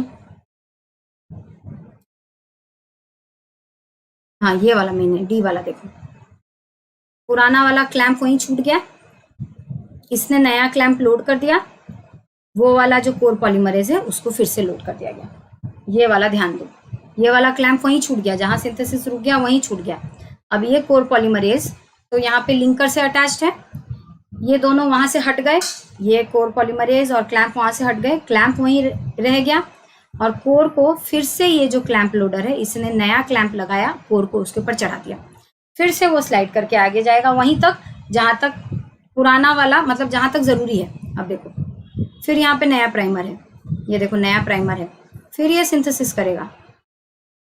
हाँ ये वाला मैंने डी वाला देखो, पुराना वाला क्लैंप वहीं छूट गया, इसने नया क्लैंप लोड कर दिया, वो वाला जो कोर पॉलीमरेज है उसको फिर से लोड कर दिया गया। ये वाला ध्यान दो, ये वाला क्लैंप वहीं छूट गया, जहां सिंथेसिस रुक गया वहीं छूट गया। अब ये कोर पॉलीमरेज तो यहाँ पे लिंकर से अटैच्ड है, ये दोनों वहां से हट गए, ये कोर पॉलीमरेज और क्लैंप वहां से हट गए, क्लैंप वहीं रह गया और कोर को फिर से ये जो क्लैंप लोडर है इसने नया क्लैंप लगाया, कोर को उसके ऊपर चढ़ा दिया, फिर से वो स्लाइड करके आगे जाएगा वहीं तक जहां तक पुराना वाला, मतलब जहां तक जरूरी है। अब देखो फिर यहाँ पे नया प्राइमर है, ये देखो नया प्राइमर है, फिर ये सिंथेसिस करेगा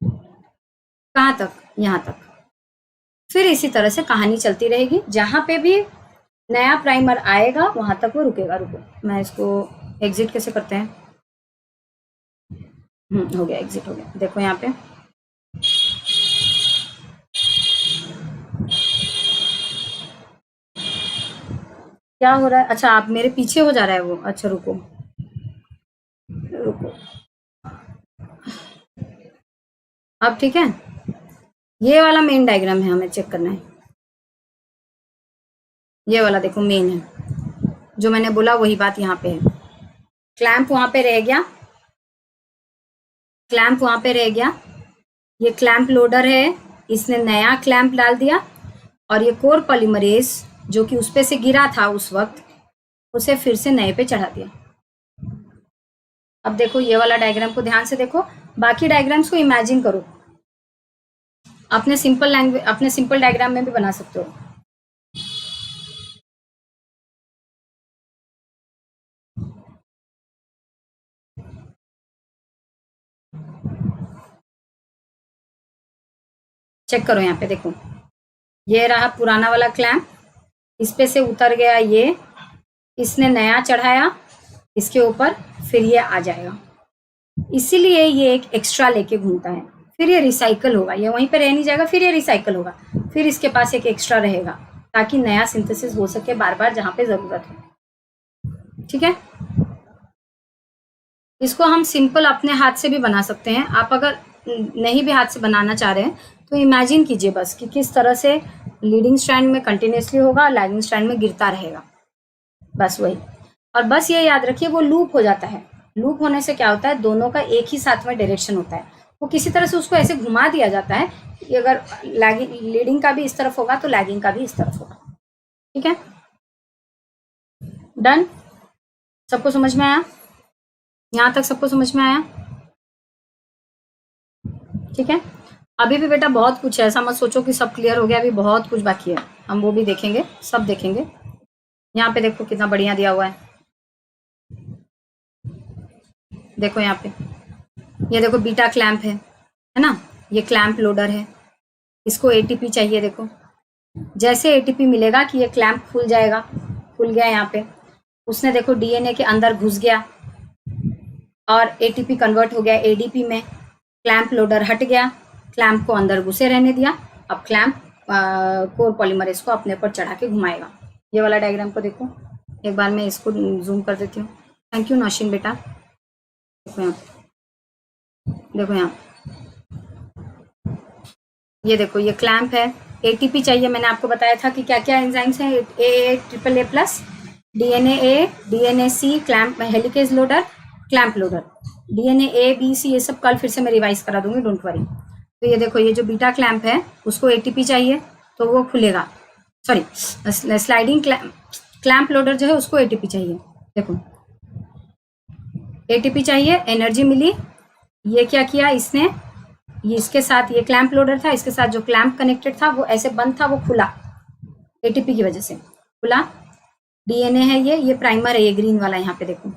कहाँ तक, यहाँ तक, फिर इसी तरह से कहानी चलती रहेगी। जहां पे भी नया प्राइमर आएगा वहां तक वो रुकेगा। रुको मैं इसको एग्जिट कैसे करते हैं, हो गया, एग्जिट हो गया। देखो यहाँ पे क्या हो रहा है, अच्छा आप मेरे पीछे हो जा रहा है वो, अच्छा रुको रुको, अब ठीक है। ये वाला मेन डायग्राम है, हमें चेक करना है। ये वाला देखो मेन है, जो मैंने बोला वही बात यहाँ पे है। क्लैंप वहां पे रह गया, क्लैंप वहां पे रह गया, ये क्लैंप लोडर है, इसने नया क्लैंप डाल दिया और ये कोर पॉलीमरेज जो कि उस पे से गिरा था उस वक्त, उसे फिर से नए पे चढ़ा दिया। अब देखो ये वाला डायग्राम को ध्यान से देखो, बाकी डायग्राम्स को इमेजिन करो, अपने सिंपल डायग्राम में भी बना सकते हो। चेक करो यहाँ पे देखो, ये रहा पुराना वाला क्लैंप, इस पे से उतर गया ये, इसने नया चढ़ाया इसके ऊपर, फिर ये आ जाएगा। इसीलिए ये एक एक्स्ट्रा लेके घूमता है, फिर ये रिसाइकल होगा, ये वहीं पे रह नहीं जाएगा, फिर ये रिसाइकल होगा, फिर इसके पास एक एक्स्ट्रा रहेगा ताकि नया सिंथेसिस हो सके बार बार जहां पे जरूरत हो। ठीक है, इसको हम सिंपल अपने हाथ से भी बना सकते हैं। आप अगर नहीं भी हाथ से बनाना चाह रहे हैं तो इमेजिन कीजिए बस कि किस तरह से लीडिंग स्ट्रैंड में कंटिन्यूसली होगा, लैगिंग स्ट्रैंड में गिरता रहेगा, बस वही। और बस ये याद रखिए वो लूप हो जाता है। लूप होने से क्या होता है, दोनों का एक ही साथ में डायरेक्शन होता है, वो किसी तरह से उसको ऐसे घुमा दिया जाता है कि अगर लीडिंग का भी इस तरफ होगा तो लैगिंग का भी इस तरफ होगा। ठीक है, डन, सबको समझ में आया? यहां तक सबको समझ में आया? ठीक है, अभी भी बेटा बहुत कुछ है, ऐसा मत सोचो कि सब क्लियर हो गया, अभी बहुत कुछ बाकी है, हम वो भी देखेंगे, सब देखेंगे। यहाँ पे देखो कितना बढ़िया दिया हुआ है, देखो यहाँ पे, ये देखो बीटा क्लैंप है ना, ये क्लैंप लोडर है, इसको एटीपी चाहिए। देखो जैसे एटीपी मिलेगा कि ये क्लैंप खुल जाएगा, खुल गया यहाँ पे, उसने देखो डीएनए के अंदर घुस गया और एटीपी कन्वर्ट हो गया एडीपी में, क्लैंप लोडर हट गया, क्लैंप को अंदर घुसे रहने दिया, अब क्लैंप कोर पॉलीमरेज को अपने ऊपर चढ़ा के घुमाएगा। ये वाला डायग्राम को देखो एक बार, मैं इसको जूम कर देती हूँ। थैंक यू नौशीन बेटा। देखो यहाँ, देखो यहाँ, ये देखो ये क्लैंप है, एटीपी चाहिए। मैंने आपको बताया था कि क्या क्या एंजाइम्स हैं, A triple A plus, DNA A, DNA C, clamp helicase loader, clamp loader, DNA A B C, ये सब कल फिर से मैं रिवाइज करा दूंगी, डोंट वरी। तो ये देखो ये जो बीटा क्लैंप है उसको एटीपी चाहिए तो वो खुलेगा, सॉरी स्लाइडिंग क्लैंप लोडर जो है उसको एटीपी चाहिए। देखो एटीपी चाहिए, एनर्जी मिली, ये क्या किया इसने, ये इसके साथ, ये क्लैंप लोडर था, इसके साथ जो क्लैंप कनेक्टेड था वो ऐसे बंद था, वो खुला एटीपी की वजह से खुला। डीएनए है ये प्राइमर है, ये ग्रीन वाला यहाँ पे देखो,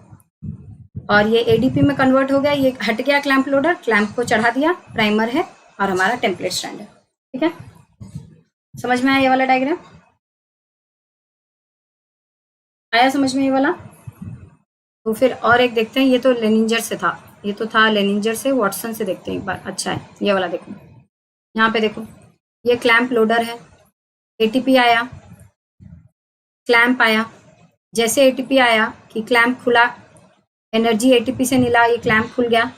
और ये एडीपी में कन्वर्ट हो गया, ये हट गया क्लैंप लोडर, क्लैंप को चढ़ा दिया, प्राइमर है और हमारा टेम्पलेट स्ट्रैंड है। ठीक है, समझ में आया ये वाला डायग्राम? आया समझ में ये वाला? तो फिर और एक देखते हैं, ये तो लेनिंजर से था, ये तो था लेनिंजर से, वॉटसन से देखते हैं एक बार। अच्छा है ये वाला, देखो यहाँ पे देखो, ये क्लैंप लोडर है, एटीपी आया, क्लैंप आया, जैसे एटीपी आया कि क्लैंप खुला, एनर्जी एटीपी से मिला, ये क्लैंप खुल गया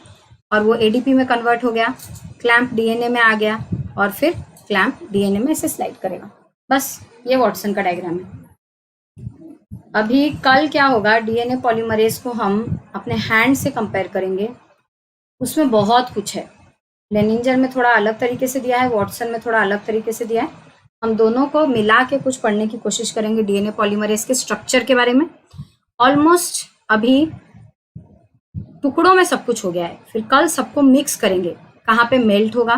और वो एडीपी में कन्वर्ट हो गया, क्लैंप डीएनए में आ गया और फिर क्लैंप डीएनए में ऐसे स्लाइड करेगा। बस ये वॉटसन का डायग्राम है। अभी कल क्या होगा, डीएनए पॉलीमरेज को हम अपने हैंड से कंपेयर करेंगे, उसमें बहुत कुछ है। लेनिंजर में थोड़ा अलग तरीके से दिया है, वॉटसन में थोड़ा अलग तरीके से दिया है, हम दोनों को मिला के कुछ पढ़ने की कोशिश करेंगे डीएनए पॉलीमरेज के स्ट्रक्चर के बारे में। ऑलमोस्ट अभी टुकड़ों में सब कुछ हो गया है, फिर कल सबको मिक्स करेंगे, कहाँ पे मेल्ट होगा,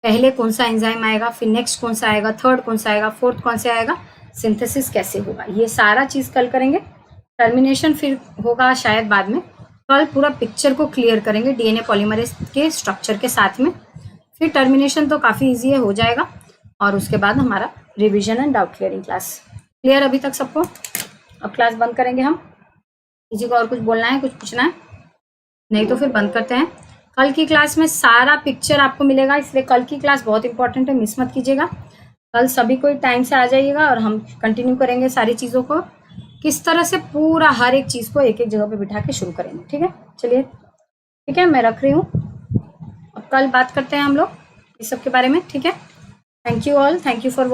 पहले कौन सा एंजाइम आएगा, फिर नेक्स्ट कौन सा आएगा, थर्ड कौन सा आएगा, फोर्थ कौन सा आएगा, सिंथेसिस कैसे होगा, ये सारा चीज कल करेंगे। टर्मिनेशन फिर होगा शायद बाद में, कल पूरा पिक्चर को क्लियर करेंगे डीएनए पॉलीमरेज के स्ट्रक्चर के साथ में, फिर टर्मिनेशन तो काफी इजी है, हो जाएगा, और उसके बाद हमारा revision and doubt clearing class. Clear अभी तक सबको? अब क्लास बंद करेंगे हम। किसी को और कुछ बोलना है, कुछ पूछना है? नहीं तो फिर बंद करते हैं। कल की क्लास में सारा पिक्चर आपको मिलेगा, इसलिए कल की क्लास बहुत इंपॉर्टेंट है, मिस मत कीजिएगा। कल सभी कोई टाइम से आ जाइएगा और हम कंटिन्यू करेंगे सारी चीज़ों को, किस तरह से पूरा हर एक चीज़ को एक एक जगह पे बिठा के शुरू करेंगे। ठीक है, चलिए ठीक है, मैं रख रही हूँ, अब कल बात करते हैं हम लोग इस सब के बारे में। ठीक है, thank you all, thank you for watching.